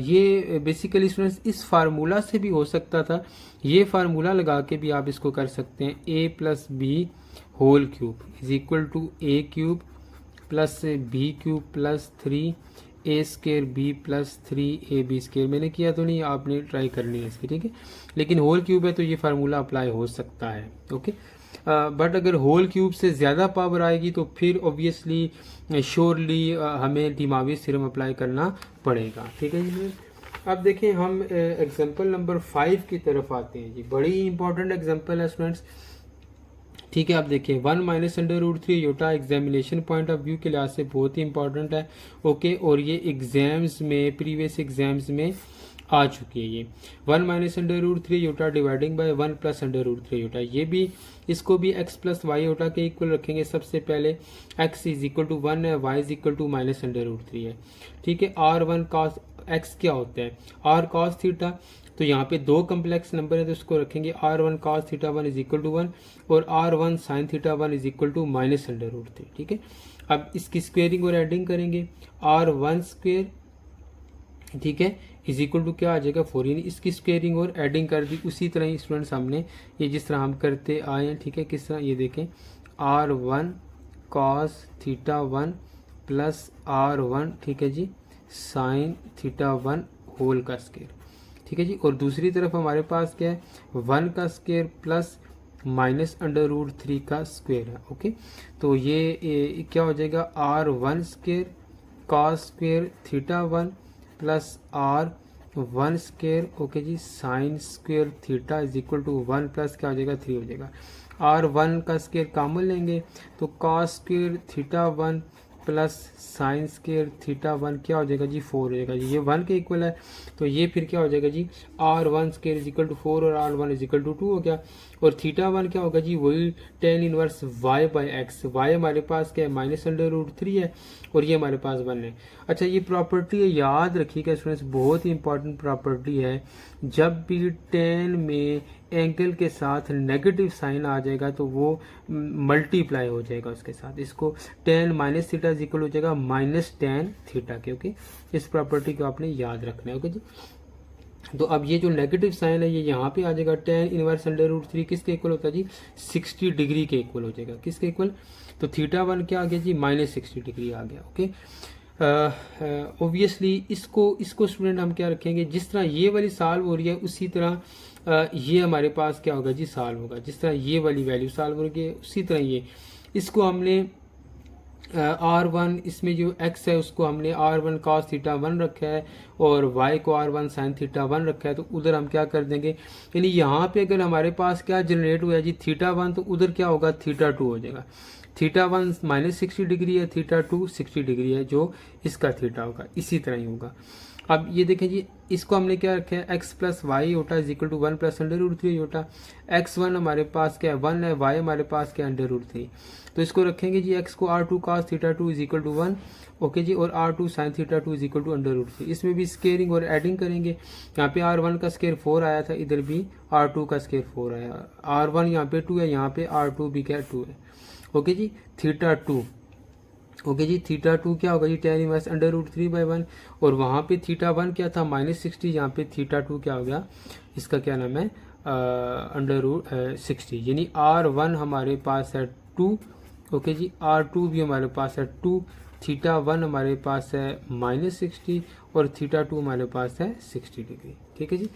ये बेसिकली स्टूडेंट्स इस फार्मूला से भी हो सकता था, ये फार्मूला लगा के भी आप इसको कर सकते हैं, a plus B whole cube is equal to a cube plus B cube plus 3 a² b plus 3ab square. मैंने किया तो नहीं, आपने ट्राई करनी है इसकी। ठीक है, लेकिन होल क्यूब है तो ये फार्मूला अप्लाई हो सकता है। ओके, बट अगर होल क्यूब से ज़्यादा पावर आएगी तो फिर ऑब्वियसली श्योरली हमें डी मॉर्वियस थ्योरम अप्लाई करना पड़ेगा। ठीक है जी, अब देखें हम एग्जांपल नंबर 5 की तरफ आते हैं जी। बड़ी इंपॉर्टेंट एग्जांपल है स्टूडेंट्स, ठीक है। आप देखिए 1 minus under root 3 iota examination point of view के लिहाज से बहुत ही इंपॉर्टेंट है, ओके। और ये एग्जाम्स में, प्रीवियस एग्जाम्स में आ चुकी है ये 1 minus under root 3 iota dividing by 1 plus under root 3 iota. ये भी, इसको भी x प्लस वाई योटा के इक्वल रखेंगे। सबसे पहले x इज इक्वल टू 1 है, y is equal to minus under root 3 है, ठीक है। r1 cos x क्या होता है, r cos थीटा, तो यहाँ पे दो कम्प्लेक्स नंबर है तो उसको रखेंगे r1 cos theta 1 is equal to 1 और r1 sin theta 1 is equal to minus under root 3, ठीक है। अब इसकी स्क्वेयरिंग और एडिंग करेंगे, r1 स्क्वेयर, ठीक है, इज इक्वल टू क्या आ जाएगा 4, यानी इसकी स्क्वेयरिंग और एडिंग कर दी। उसी तरह ही स्टूडेंट्स हमने ये जिस तरह हम करते आए हैं, ठीक है, किस तरह, ये देखें r1 cos theta 1 plus r1, ठीक है जी, sin थीटा 1 होल का स्क्वायर, ठीक है जी। और दूसरी तरफ हमारे पास क्या है, 1 का square plus minus under root 3 का स्क्वायर है, ओके। तो ये क्या हो जाएगा, r1 square cos square theta 1 plus r1 square, okay जी, sine square theta is equal to 1 plus क्या हो जाएगा 3 हो जाएगा। r1 का स्क्वायर कॉमन लेंगे तो cos square theta 1 plus sign square theta 1 क्या हो जाएगा जी 4 हो जाएगा जी। ये 1 के इक्वल है तो ये फिर क्या हो जाएगा जी, r1 square is equal to 4 और r1 इज इक्वल टू 2 हो गया। और थीटा 1 क्या होगा जी, वही tan inverse y by x. y हमारे पास क्या है, माइनस अंडर रूट 3 है और ये हमारे पास 1 है। अच्छा, ये प्रॉपर्टी है, याद रखिएगा स्टूडेंट्स, बहुत ही इंपॉर्टेंट प्रॉपर्टी है। जब भी tan में एंगल के साथ नेगेटिव साइन आ जाएगा तो वो मल्टीप्लाई हो जाएगा उसके साथ, इसको tan minus theta is equal हो जाएगा माइनस tan थीटा के, ओके। इस प्रॉपर्टी को आपने याद रखना है, ओके जी। तो अब ये जो नेगेटिव साइन है ये यहाँ पे आ जाएगा, tan इनवर्स अंडर रूट 3 किसके इक्वल होता है जी, 60 डिग्री के इक्वल हो जाएगा। किसके इक्वल, तो थीटा 1 क्या आ गया जी, माइनस 60 डिग्री आ गया, ओके। ऑब्वियसली इसको स्टूडेंट हम क्या रखेंगे, जिस तरह ये वाली सॉल्व हो रही है उसी तरह ये हमारे पास क्या होगा जी, सॉल्व होगा। जिस तरह ये वाली वैल्यू सॉल्व हो रही है उसी तरह ये, इसको हमने r1, इसमें जो x है उसको हमने r1 cos थीटा 1 रखा है और y को r1 sin थीटा 1 रखा है, तो उधर हम क्या कर देंगे, यानी यहाँ पे अगर हमारे पास क्या जनरेट हुआ है जी थीटा 1, तो उधर क्या होगा थीटा 2 हो जाएगा। थीटा 1 माइनस 60 डिग्री है, थीटा 2 60 डिग्री है, जो इसका थीटा होगा इसी तरह ही होगा। अब ये देखें जी, इसको हमने क्या रखा है, x plus Y iota is equal to 1 plus under root 3 iota. x1 हमारे पास क्या है 1 है, y हमारे पास क्या है अंडर रूट 3, तो इसको रखेंगे जी x को r2 cos theta 2 is equal to 1, okay जी, और r2 sin theta 2 is equal to under root 3। इसमें भी स्केयरिंग और एडिंग करेंगे, यहाँ पे r1 का स्केयर 4 आया था, इधर भी r2 का स्केयर 4 आया, r1 यहाँ पे 2 है, यहाँ पे r2 भी क्या 2 है, ओके जी। थीटा 2, ओके जी, थीटा 2 क्या होगा जी, tan inverse under root 3 by 1, और वहाँ पे थीटा 1 क्या था माइनस 60, यहाँ पे थीटा 2 क्या हो गया, इसका क्या नाम है अंडर रूट 60, यानी r1 हमारे पास है 2, ओके जी, r2 भी हमारे पास है 2, थीटा 1 हमारे पास है माइनस 60 और थीटा 2 हमारे पास है 60 डिग्री, ठीक है जी।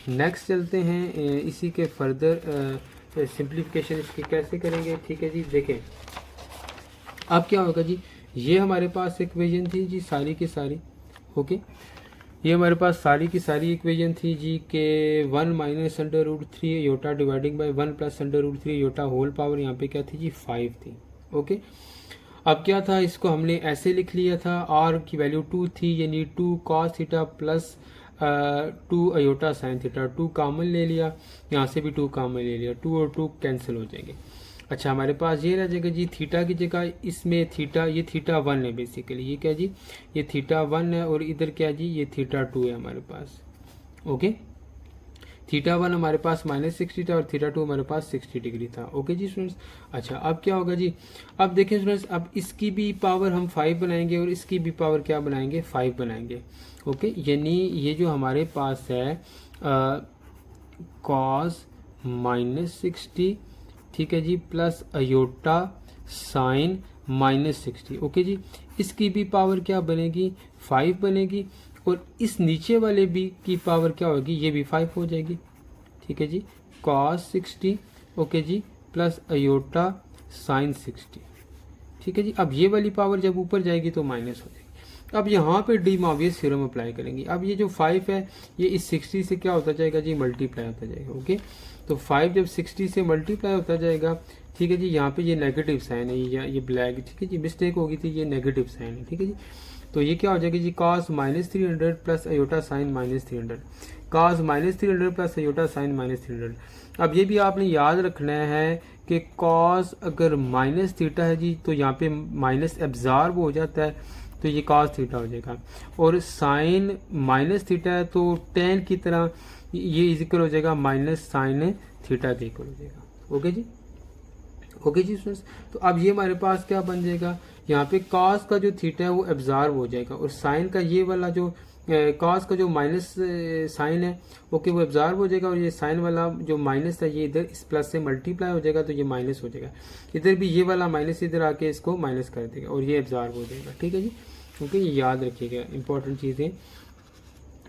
नेक्स्ट चलते हैं, इसी के फर्दर सिंप्लीफिकेशन इसकी कैसे करेंगे, ठीक है जी। देखें अब क्या होगा जी, ये हमारे पास इक्वेशन थी जी सारी की सारी, ओके, ये हमारे पास सारी की सारी इक्वेशन थी जी के 1 minus under root 3 iota dividing by 1 plus under root 3 iota whole power यहाँ पे क्या थी जी 5 थी, ओके। अब क्या था, इसको हमने ऐसे लिख लिया था, r की वैल्यू 2 थी, यानी 2 cos theta plus 2 aorta sine theta, 2 common ले लिया, यहाँ से भी 2 कॉमन ले लिया, 2 और 2 कैंसिल हो जाएंगे। अच्छा, हमारे पास ये रह जाएगा जी थीटा की जगह, इसमें थीटा, ये थीटा 1 है बेसिकली, ये क्या जी, ये थीटा 1 है और इधर क्या जी, ये थीटा 2 है हमारे पास, ओके। थीटा 1 हमारे पास माइनस 60 था और थीटा 2 हमारे पास 60 डिग्री था, ओके जी स्टूडेंट्स। अच्छा, अब क्या होगा जी, अब देखें स्टूडेंट्स, अब इसकी भी पावर हम 5 बनाएंगे और इसकी भी पावर क्या बनाएंगे 5 बनाएंगे, ओके। यानी ये जो हमारे पास है कॉस माइनस 60, ठीक है जी, plus iota sine minus 60, okay जी, इसकी भी पावर क्या बनेगी 5 बनेगी, और इस नीचे वाले भी की पावर क्या होगी, ये भी 5 हो जाएगी, ठीक है जी, cos 60, ओके जी, प्लस अयोटा साइन 60, ठीक है जी। अब ये वाली पावर जब ऊपर जाएगी तो माइनस हो जाएगी, अब यहाँ पे डी मॉवियस थ्योरम अप्लाई करेंगे। अब ये जो 5 है ये इस 60 से क्या होता जाएगा जी, मल्टीप्लाई होता जाएगा। ओके, तो 5 जब 60 से मल्टीप्लाई होता जाएगा, ठीक है जी, यहाँ पे ये नेगेटिव साइन है, ये ब्लैक, ठीक है जी, मिस्टेक हो गई थी, ये नेगेटिव साइन है, ठीक है जी। तो ये क्या हो जाएगा जी, cos -300 plus iota sine -300, cos -300 plus iota sine -300। अब ये भी आपने याद रखना है कि cos अगर माइनस थीटा है जी तो यहाँ पे माइनस एब्जॉर्ब हो जाता है, तो ये cos थीटा हो जाएगा, और साइन माइनस थीटा है तो tan की तरह ये इक्वल हो जाएगा माइनस साइन थीटा के इक्वल हो जाएगा। ओके जी, ओके जी स्टूडेंट्स। तो अब ये हमारे पास क्या बन जाएगा, यहाँ पे cos का जो थीटा है वो एब्जॉर्ब हो जाएगा, और साइन का ये वाला जो cos का जो माइनस साइन है ओके वो एब्जॉर्ब हो जाएगा, और ये साइन वाला जो माइनस है ये इधर इस प्लस से मल्टीप्लाई हो जाएगा, तो ये माइनस हो जाएगा, इधर भी ये वाला माइनस इधर आके इसको माइनस कर देगा और ये एब्जॉर्ब हो जाएगा। ठीक है जी, ओके, ये याद रखिएगा, इंपॉर्टेंट चीज़ें।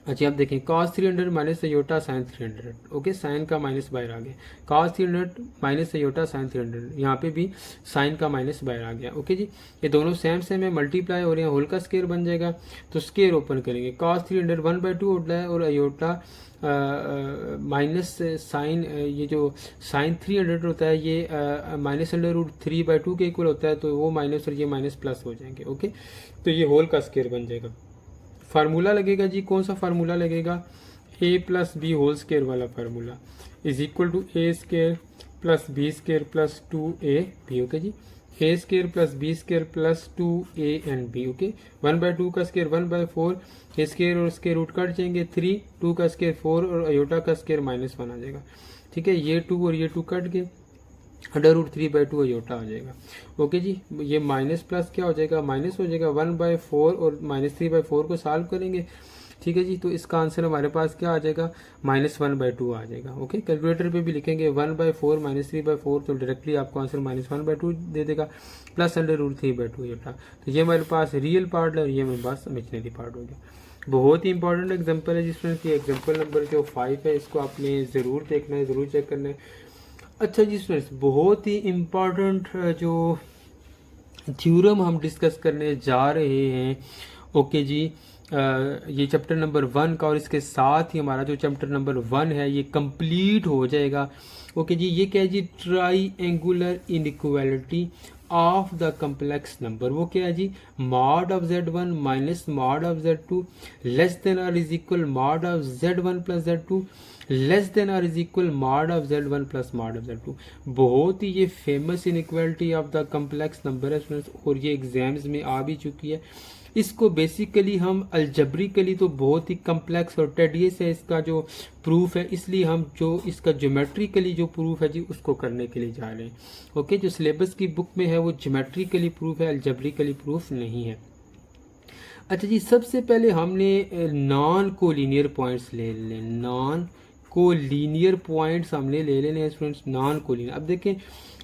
अच्छा अब देखें cos 300 minus iota sine 300, okay, sine का माइनस बाहर आ गया, cos 300 माइनस अयोटा साइन 300, यहाँ पे भी साइन का माइनस बाहर आ गया। ओके जी, ये दोनों सेम सेम है, मल्टीप्लाई और यहाँ होल का स्केयर बन जाएगा, तो स्केयर ओपन करेंगे, cos 300 1/2 होता है, और अयोटा माइनस साइन ये जो साइन 300 होता है ये माइनस √3/2 के इक्वल होता है, तो वो माइनस और ये माइनस प्लस हो जाएंगे। ओके, तो ये होल का स्केयर बन जाएगा। फार्मूला लगेगा जी, कौन सा फार्मूला लगेगा, a plus B whole square वाला formula is equal to a square plus B square plus 2ab। Okay जी, a square plus B square plus 2a and b। Okay, 1/2 का स्केयर 1/4, a स्केयर और square root cut जाएंगे 3, 2 का square 4 और aorta का square -1 आ जाएगा। ठीक है, ये 2 और ये 2 कट गए, √3/2 अयोटा हो जाएगा। ओके जी, ये माइनस प्लस क्या हो जाएगा, माइनस हो जाएगा 1/4 और -3/4 को सॉल्व करेंगे। ठीक है जी, तो इसका आंसर हमारे पास क्या आ जाएगा, -1/2 आ जाएगा। ओके, कैलकुलेटर पे भी लिखेंगे 1/4 -3/4, तो डायरेक्टली आपको आंसर -1/2 दे देगा, प्लस √3/2 अयोटा। तो ये हमारे पास रियल पार्ट है और ये हमारे पास इमेजिनरी पार्ट हो गया। बहुत ही इंपॉर्टेंट एग्जाम्पल है जिसमें कि एग्जाम्पल नंबर जो 5 है इसको आपने ज़रूर देखना है, ज़रूर चेक करना है। अच्छा जी स्टूडेंट्स, बहुत ही इम्पॉर्टेंट जो थ्योरम हम डिस्कस करने जा रहे हैं, ओके जी, ये चैप्टर नंबर 1 का, और इसके साथ ही हमारा जो चैप्टर नंबर 1 है ये कंप्लीट हो जाएगा। ओके जी, ये क्या है जी, triangular inequality of the complex number. वो क्या है जी, mod of Z1 minus mod of Z2 less than और is equal mod of Z1 plus Z2 less than और is equal mod of Z1 plus mod of Z2। बहुत ही ये famous inequality of the complex number है students, और ये exams में आ भी चुकी है। इसको बेसिकली हम अल्जब्रिकली तो बहुत ही कम्प्लेक्स और टेडियस है इसका जो प्रूफ है, इसलिए हम जो इसका ज्योमेट्रिकली जो प्रूफ है जी उसको करने के लिए जा रहे हैं। ओके, जो सिलेबस की बुक में है वो ज्योमेट्रिकली प्रूफ है, अल्जब्रिकली प्रूफ नहीं है। अच्छा जी, सबसे पहले हमने नॉन कोलिनियर पॉइंट्स ले लें, नॉन कोलिनियर पॉइंट्स हमने ले लेने हैं स्टूडेंट्स, नॉन कोलिनियर। अब देखें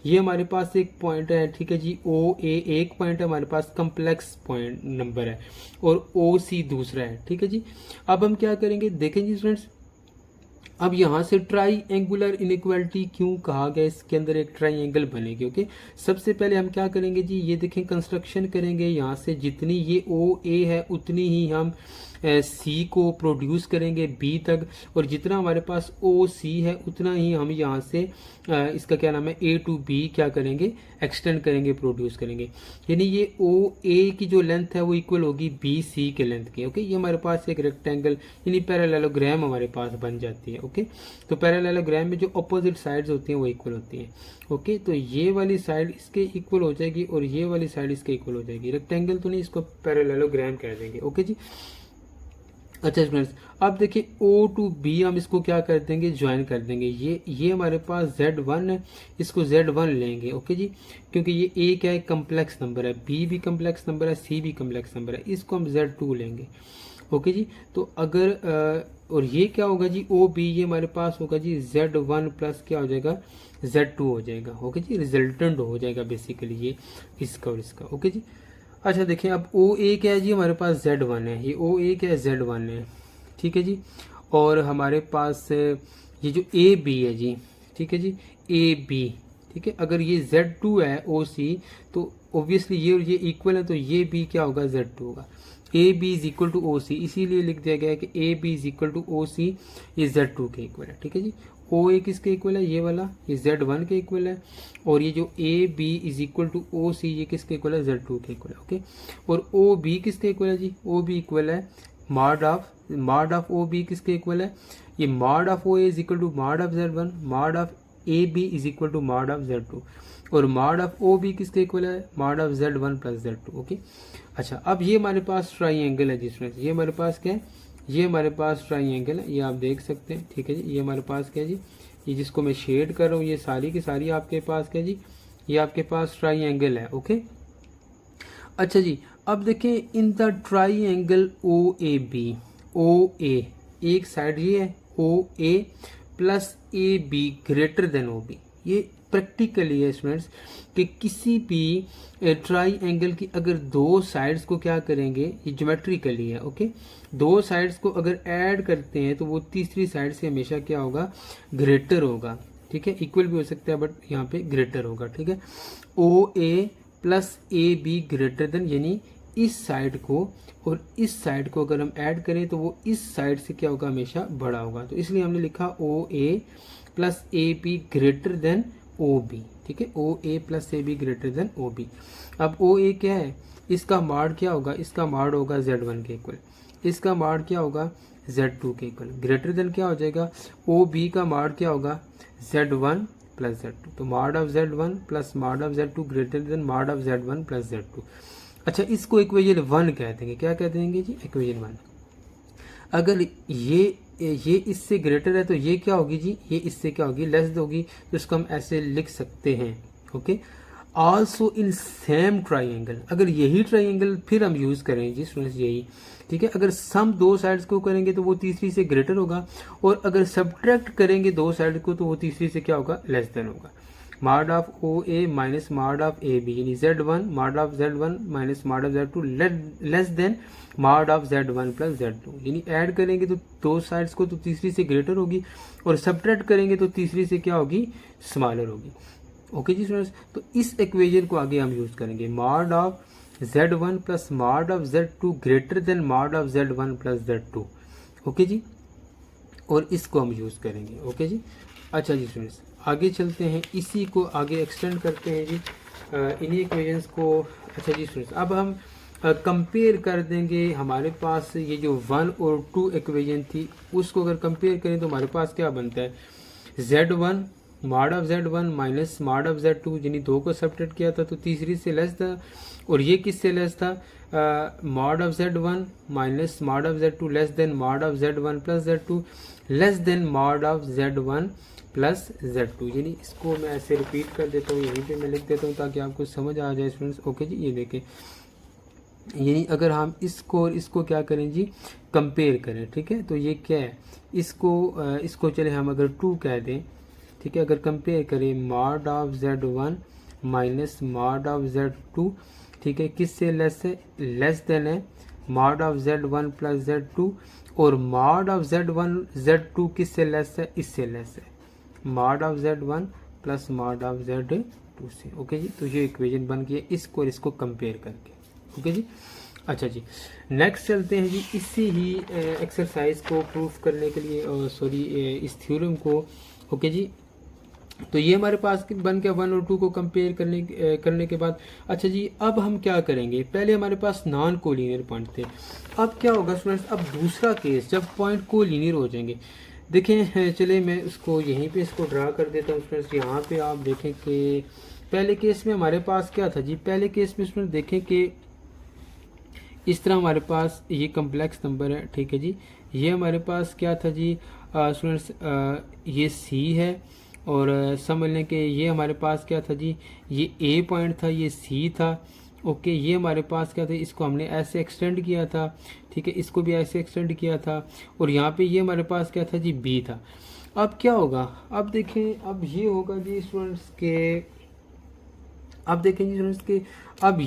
ये हमारे पास एक पॉइंट है, ठीक है जी, OA एक पॉइंट है हमारे पास, कम्प्लेक्स पॉइंट नंबर है, और OC दूसरा है। ठीक है जी, अब हम क्या करेंगे, देखें जी स्टूडेंट्स, अब यहाँ से ट्राई एंगुलर इनइक्वालिटी क्यों कहा गया, इसके अंदर एक ट्राइंगल बनेगी। ओके, सबसे पहले हम क्या करेंगे जी, ये देखें कंस्ट्रक्शन करेंगे, यहाँ से जितनी ये OA है उतनी ही हम C को प्रोड्यूस करेंगे B तक, और जितना हमारे पास OC है उतना ही हम यहाँ से इसका क्या नाम है A to B क्या करेंगे, एक्सटेंड करेंगे, प्रोड्यूस करेंगे। यानी ये OA की जो लेंथ है वो इक्वल होगी BC के लेंथ की। ओके, ये हमारे पास एक रेक्टेंगल यानी पैरेललोग्राम हमारे पास बन जाती है। ओके, तो पैरेललोग्राम में जो अपोजिट साइड्स होती हैं वो इक्वल होती हैं। ओके, तो ये वाली साइड इसके इक्वल हो जाएगी और ये वाली साइड इसके इक्वल हो जाएगी। रेक्टेंगल तो नहीं, इसको पैरेललोग्राम कह देंगे। ओके जी, अच्छा स्टूडेंट्स, अब देखिए O to B हम इसको क्या कर देंगे, ज्वाइन कर देंगे। ये हमारे पास Z1 है, इसको Z1 लेंगे। ओके जी, क्योंकि ये A क्या है, कम्प्लेक्स नंबर है, B भी कम्प्लेक्स नंबर है, C भी कम्प्लेक्स नंबर है, इसको हम Z2 लेंगे। ओके जी, तो अगर और ये क्या होगा जी, OB ये हमारे पास होगा जी Z1 प्लस क्या हो जाएगा, Z2 हो जाएगा। ओके जी, रिजल्टेंट हो जाएगा बेसिकली ये इसका और इसका। ओके जी, अच्छा देखें, अब OA क्या है जी, हमारे पास Z1 है, ये OA क्या है, Z1 है। ठीक है जी, और हमारे पास ये जो AB है जी, ठीक है जी, AB, ठीक है, अगर ये Z2 है OC, तो ऑब्वियसली ये और ये इक्वल है, तो ये भी क्या होगा, Z2 होगा। A B is equal to O C, इसीलिए लिख दिया गया है कि A B is equal to O C, ये Z2 के इक्वल है। ठीक है जी, ओ ए किसके इक्वल है, ये वाला, ये Z1 के इक्वल है। और ये जो A B is equal to O C, ये किसके इक्वल है, Z2 के इक्वल है। ओके, और ओ बी किसके इक्वल है जी, ओ बी इक्वल है मॉड ऑफ ओ बी किसके इक्वल है, ये mod of O A is equal to mod of Z1, mod of A B is equal to mod of Z2, और mod of O B किसके equal है, mod of Z1 plus Z2। Okay, अच्छा, अब ये हमारे पास triangle है जिसमें ये हमारे पास क्या है, ये हमारे पास ट्राइंगल है, ये आप देख सकते हैं। ठीक है जी, ये हमारे पास क्या है जी, ये जिसको मैं शेड कर रहा हूँ, ये सारी की सारी आपके पास क्या है जी, ये आपके पास ट्राइंगल है। ओके, अच्छा जी, अब देखें, in the triangle O A B, O A एक साइड ये है O A plus A B greater than O B. ये प्रैक्टिकली है स्टूडेंट्स कि किसी भी ट्राइंगल की अगर दो साइड्स को क्या करेंगे, ये ज्योमेट्रिकली है। ओके, दो साइड्स को अगर ऐड करते हैं तो वो तीसरी साइड से हमेशा क्या होगा, ग्रेटर होगा। ठीक है, इक्वल भी हो सकता है बट यहाँ पे ग्रेटर होगा। ठीक है, O A plus A B greater than, यानी इस साइड को और इस साइड को अगर हम ऐड करें तो वो इस साइड से क्या होगा, हमेशा बड़ा होगा। तो इसलिए हमने लिखा O A plus A B greater than O B. ठीक है, O A plus A B greater than O B. अब ओ ए क्या है, इसका मॉड क्या होगा, इसका मॉड होगा Z1 के इक्वल, इसका मॉड क्या होगा, Z2 के इक्वल। ग्रेटर देन क्या हो जाएगा, ओ बी का मॉड क्या होगा, Z1 प्लस Z2। तो mod of Z1 plus mod of Z2 greater than mod of Z1 plus Z2। अच्छा, इसको इक्वेशन 1 कह देंगे। क्या कह देंगे जी, इक्वेशन 1। अगर ये इससे ग्रेटर है तो ये क्या होगी जी, ये इससे क्या होगी, लेस होगी। तो इसको हम ऐसे लिख सकते हैं। Okay, also in same triangle, अगर यही ट्राइंगल फिर हम यूज करें जी स्टूडेंट्स, यही। ठीक है, अगर सम दो साइड्स को करेंगे तो वो तीसरी से ग्रेटर होगा, और अगर सब्ट्रैक्ट करेंगे दो साइड को तो वो तीसरी से क्या होगा, लेस देन होगा। Mod of O A minus mod of A B, यानी Z1 mod of Z1 minus mod of Z2 less than mod of Z1 plus Z2। यानी ऐड करेंगे तो दो साइड्स को तो तीसरी से ग्रेटर होगी, और सब्ट्रैक्ट करेंगे तो तीसरी से क्या होगी, स्मॉलर होगी। ओके जी स्टूडेंट्स, तो इस इक्वेशन को आगे हम यूज करेंगे, mod of Z1 plus mod of Z2 greater than mod of Z1 plus Z2। Okay जी, और इसको हम यूज करेंगे। ओके जी, अच्छा जी स्टूडेंट्स, आगे चलते हैं, इसी को आगे एक्सटेंड करते हैं जी, इन्हीं इक्वेशंस को। अच्छा जी स्टूडेंट्स, अब हम कंपेयर कर देंगे, हमारे पास ये जो 1 और 2 इक्वेशन थी उसको अगर कंपेयर करें तो हमारे पास क्या बनता है, Z1 mod of Z1 minus mod of Z2, यानी दो को सब्ट्रैक्ट किया था तो तीसरी से लेस था, और ये किससे लेस था, mod of Z1 minus mod of Z2 less than mod of Z1 plus Z2 less than mod of Z1 plus Z2। यानी इसको मैं ऐसे रिपीट कर देता हूँ, यहीं पे मैं लिख देता हूँ ताकि आपको समझ आ जाए स्टूडेंट्स। ओके जी, ये देखें, यानी अगर हम इसको और इसको क्या करें जी, कंपेयर करें। ठीक है, तो ये क्या है, इसको चले हम अगर 2 कह दें। ठीक है, अगर कंपेयर करें mod of Z1 minus mod of Z2, ठीक है, किससे लेस है, लेस देन है mod of Z1 plus Z2, और मॉड ऑफ Z1 Z2 किससे लेस है, इससे लेस है mod of Z1 plus mod of Z2 से। ओके जी, तो ये इक्वेशन बन गई है इसको और इसको कंपेयर करके। ओके जी, अच्छा जी, नेक्स्ट चलते हैं जी, इसी ही एक्सरसाइज को प्रूफ करने के लिए, सॉरी इस थ्योरम को। ओके जी, तो ये हमारे पास बन गया 1 और 2 को कंपेयर करने के बाद। अच्छा जी, अब हम क्या करेंगे, पहले हमारे पास नॉन कोलिनियर पॉइंट थे, अब क्या होगा स्टूडेंट्स, अब दूसरा केस जब पॉइंट कोलिनियर हो जाएंगे। देखें, चले मैं उसको यहीं पे इसको ड्रा कर देता हूँ स्टूडेंट्स। यहाँ पे आप देखें कि पहले केस में हमारे पास क्या था जी, पहले केस में स्टूडेंट देखें कि इस तरह हमारे पास ये कम्प्लेक्स नंबर है। ठीक है जी, ये हमारे पास क्या था जी स्टूडेंट्स, ये C है, और समझ लें कि ये हमारे पास क्या था जी, ये A पॉइंट था, ये C था। ओके, ये हमारे पास क्या था, इसको हमने ऐसे एक्सटेंड किया था। ठीक है, इसको भी ऐसे एक्सटेंड किया था, और यहाँ पे ये हमारे पास क्या था जी, B था। अब क्या होगा, अब देखें, अब ये होगा जी स्टूडेंट्स के अब देखेंगे स्टूडेंट्स के अब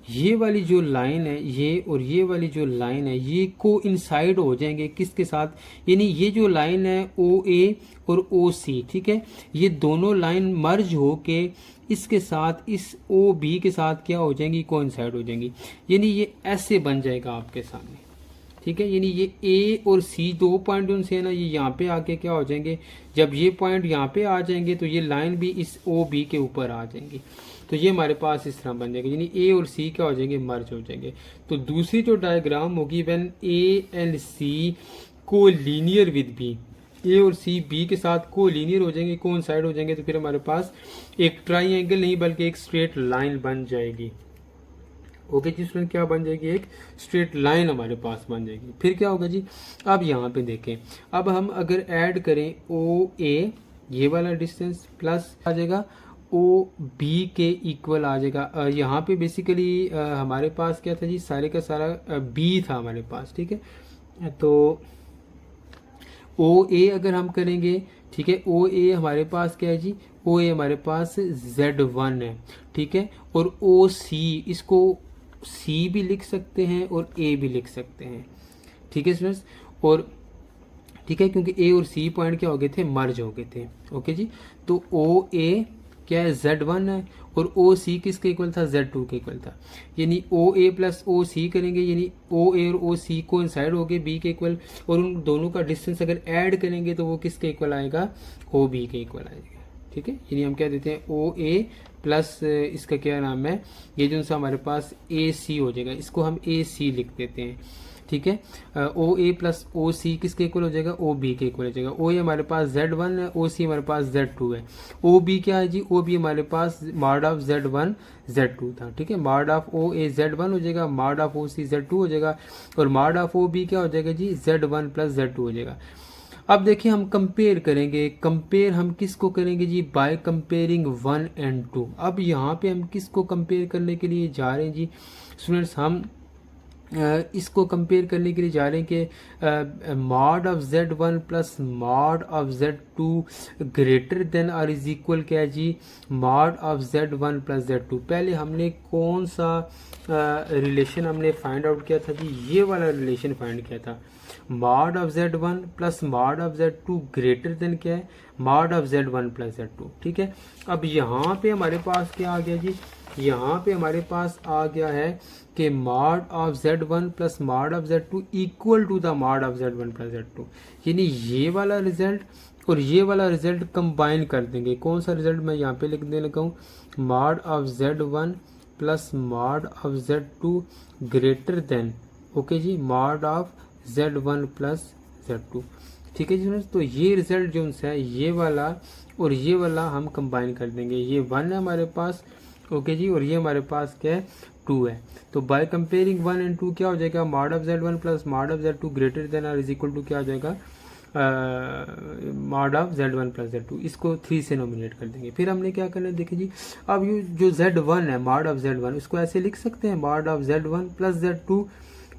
ये वाली जो लाइन है, ये और ये वाली जो लाइन है, ये कोइंसाइड हो जाएंगे किसके साथ, यानी ये जो लाइन है ओ ए और ओ सी, ठीक है, ये दोनों लाइन मर्ज होके इसके साथ इस ओ बी के साथ क्या हो जाएंगी, कोइंसाइड हो जाएंगी, यानी ये ऐसे बन जाएगा आपके सामने, ठीक है। यानी ये ए और सी दो पॉइंट उनसे है ना, ये यहाँ पे आके क्या हो जाएंगे, जब ये पॉइंट यहाँ पे आ जाएंगे तो ये लाइन भी इस ओ बी के ऊपर आ जाएंगी, तो ये हमारे पास इस तरह बन जाएगा, यानी ए और सी क्या हो जाएंगे, मर्ज हो जाएंगे। तो दूसरी जो डायग्राम होगी व्हेन ए एंड सी को लीनियर विद बी, ए और सी बी के साथ को लीनियर हो जाएंगे, कोइंसाइड हो जाएंगे, तो फिर हमारे पास एक ट्राइंगल नहीं बल्कि एक स्ट्रेट लाइन बन जाएगी। ओके जी स्टूडेंट, क्या बन जाएगी, एक स्ट्रेट लाइन हमारे पास बन जाएगी। फिर क्या होगा जी, अब यहाँ पे देखें, अब हम अगर ऐड करें ओ ए ये वाला डिस्टेंस प्लस आ जाएगा ओ बी के इक्वल आ जाएगा। यहाँ पे बेसिकली हमारे पास क्या था जी, सारे का सारा बी था हमारे पास, ठीक है। तो ओ ए अगर हम करेंगे, ठीक है, ओ ए हमारे पास क्या है जी, ओ ए हमारे पास Z1 है, ठीक है, और ओ सी, इसको सी भी लिख सकते हैं और ए भी लिख सकते हैं, ठीक है स्टूडेंट्स, और ठीक है, क्योंकि ए और सी पॉइंट क्या हो गए थे, मर्ज हो गए थे। ओके जी, तो ओ ए क्या है, Z1 है, और ओ सी किसके इक्वल था, Z2 के इक्वल था, यानी ओ ए प्लस ओ सी करेंगे, यानी ओ ए और ओ सी को इनसाइड हो गए बी के इक्वल, और उन दोनों का डिस्टेंस अगर ऐड करेंगे तो वो किसके इक्वल आएगा, ओ बी के इक्वल आएगा, ठीक है। यानी हम क्या देते हैं, ओ ए प्लस इसका क्या नाम है, ये जो सा हमारे पास ए सी हो जाएगा, इसको हम ए सी लिख देते हैं, ठीक है। ओ ए प्लस ओ सी किसके इक्वल हो जाएगा, ओ बी के इक्वल हो जाएगा। ओ ए हमारे पास Z1 है, ओ सी हमारे पास Z2 है, ओ बी क्या है जी, ओ बी हमारे पास मॉड ऑफ Z1 Z2 था, ठीक है। Mod of O A Z1 हो जाएगा, mod of O C Z2 हो जाएगा, और मॉड ऑफ ओ बी क्या हो जाएगा जी, Z1 प्लस Z2 हो जाएगा। अब देखिए हम कंपेयर करेंगे, कंपेयर हम किसको करेंगे जी, बाय कंपेयरिंग 1 एंड 2। अब यहाँ पे हम किसको कंपेयर करने के लिए जा रहे हैं जी स्टूडेंट्स, हम इसको कंपेयर करने के लिए जा रहे हैं कि mod of Z1 plus mod of Z2 greater then और इज इक्वल क्या है जी, mod of Z1 plus Z2। पहले हमने कौन सा रिलेशन हमने फाइंड आउट किया था जी, ये वाला रिलेशन फाइंड किया था, mod of Z1 plus mod of Z2 greater then क्या है, mod of Z1 plus Z2, ठीक है। अब यहाँ पे हमारे पास क्या आ गया जी, यहाँ पे हमारे पास आ गया है कि mod of Z1 plus mod of Z2 equal to the mod of Z1 plus Z2, यानी ये वाला रिजल्ट और ये वाला रिजल्ट कंबाइन कर देंगे। कौन सा रिजल्ट मैं यहाँ पे लिख देने लगा हूँ, mod of Z1 plus mod of Z2 greater than, okay जी, mod of Z1 plus Z2, ठीक है जी। तो ये रिजल्ट जो है ये वाला और ये वाला हम कंबाइन कर देंगे, ये 1 है हमारे पास, ओके जी, और ये हमारे पास क्या है, 2 है। तो बाय कंपेयरिंग 1 एंड 2 क्या हो जाएगा, mod of Z1 plus mod of Z2 greater then और इज इक्वल टू क्या हो जाएगा, mod of Z1 plus Z2, इसको 3 से नॉमिनेट कर देंगे। फिर हमने क्या करना है, देखिए जी, अब ये जो Z1 है, मॉड ऑफ Z1, इसको ऐसे लिख सकते हैं, mod of Z1 plus Z2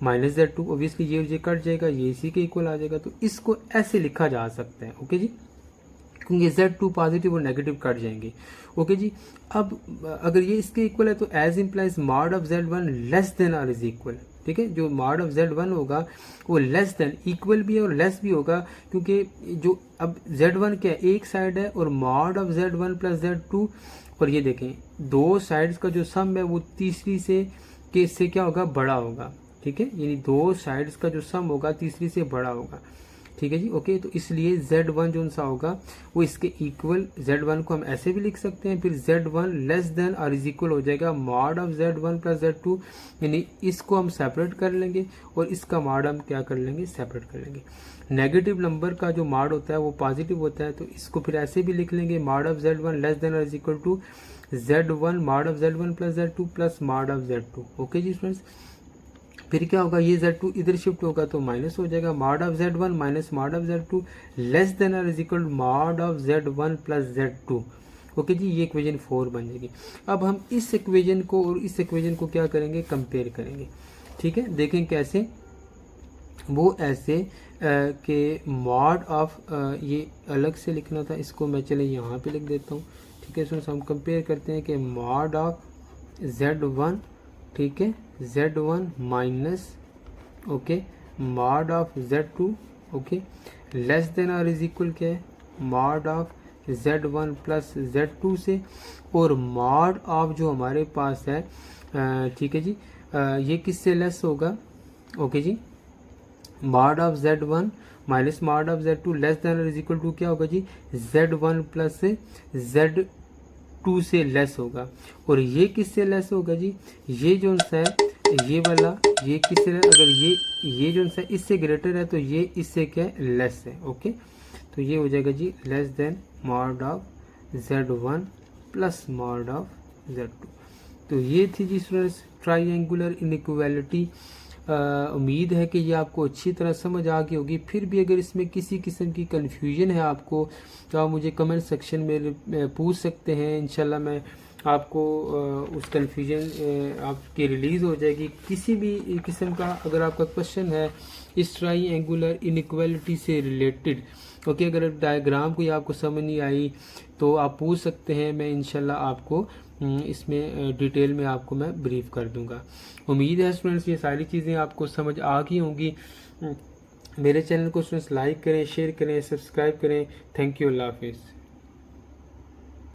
minus Z2, obviously ये कट जाएगा, ये इसी के इक्वल आ जाएगा, तो इसको ऐसे लिखा जा सकता है, ओके जी, क्योंकि Z2 पॉजिटिव और नेगेटिव कट जाएंगे, ओके जी। अब अगर ये इसके इक्वल है तो as implies mod of Z1 less than और इज इक्वल, ठीक है। जो मॉड ऑफ Z1 होगा वो लेस देन, इक्वल भी है और लेस भी होगा, क्योंकि जो अब Z1 क्या है, एक साइड है, और mod of Z1 plus Z2, और ये देखें दो साइड्स का जो सम है वो तीसरी से के इससे क्या होगा, बड़ा होगा, ठीक है, यानी दो साइड्स का जो सम होगा तीसरी से बड़ा होगा, ठीक है जी, ओके। तो इसलिए Z1 जो सा होगा वो इसके इक्वल, Z1 को हम ऐसे भी लिख सकते हैं, फिर Z1 लेस देन और इज इक्वल हो जाएगा mod of Z1 plus Z2, यानी इसको हम सेपरेट कर लेंगे और इसका मॉड हम क्या कर लेंगे, सेपरेट कर लेंगे। नेगेटिव नंबर का जो मॉड होता है वो पॉजिटिव होता है, तो इसको फिर ऐसे भी लिख लेंगे, mod of Z1 less than और is equal to Z1 mod of Z1 plus Z2 plus mod of Z2, okay जी स्टूडेंट्स। फिर क्या होगा, ये Z2 इधर शिफ्ट होगा तो माइनस हो जाएगा, mod of Z1 minus mod of Z2 less than और is equal mod of Z1 plus Z2, okay जी, ये इक्वेशन 4 बन जाएगी। अब हम इस इक्वेशन को और इस इक्वेशन को क्या करेंगे, कंपेयर करेंगे, ठीक है। देखें कैसे, वो ऐसे कि मॉड ऑफ, ये अलग से लिखना था, इसको मैं चले यहाँ पे लिख देता हूँ, ठीक है स्टूडेंट्स, हम कंपेयर करते हैं कि मॉड ऑफ Z1, ठीक है, Z1 minus, okay, mod of Z2, okay, less than और इज इक्वल क्या है, mod of Z1 plus Z2 से, और मॉड ऑफ जो हमारे पास है, ठीक है जी, ये किससे लेस होगा, ओके जी, mod of Z1 minus mod of Z2 less than और इज इक्वल टू क्या होगा जी, Z1 प्लस Z2 से लेस होगा। और ये किससे लेस होगा जी, ये जो सा है ये वाला, ये किससे, अगर ये जो सा इससे ग्रेटर है तो ये इससे क्या है, लेस है, ओके। तो ये हो जाएगा जी less than mod of Z1 plus mod of Z2। तो ये थी जी स्टूडेंट्स ट्राइंगुलर इनइक्वालिटी। उम्मीद है कि ये आपको अच्छी तरह समझ आ गई होगी। फिर भी अगर इसमें किसी किस्म की कन्फ्यूजन है आपको, तो आप मुझे कमेंट सेक्शन में पूछ सकते हैं। इंशाल्लाह मैं आपको उस कन्फ्यूजन आपकी रिलीज़ हो जाएगी। किसी भी किस्म का अगर आपका क्वेश्चन है इस ट्राइंगुलर इनइक्वालिटी से रिलेटेड, ओके, अगर डायग्राम कोई आपको समझ नहीं आई तो आप पूछ सकते हैं, मैं इंशाल्लाह आपको इसमें डिटेल में आपको मैं ब्रीफ कर दूंगा। उम्मीद है स्टूडेंट्स ये सारी चीज़ें आपको समझ आ गई होंगी। मेरे चैनल को स्टूडेंट्स लाइक करें, शेयर करें, सब्सक्राइब करें। थैंक यू, अल्लाह हाफिज़।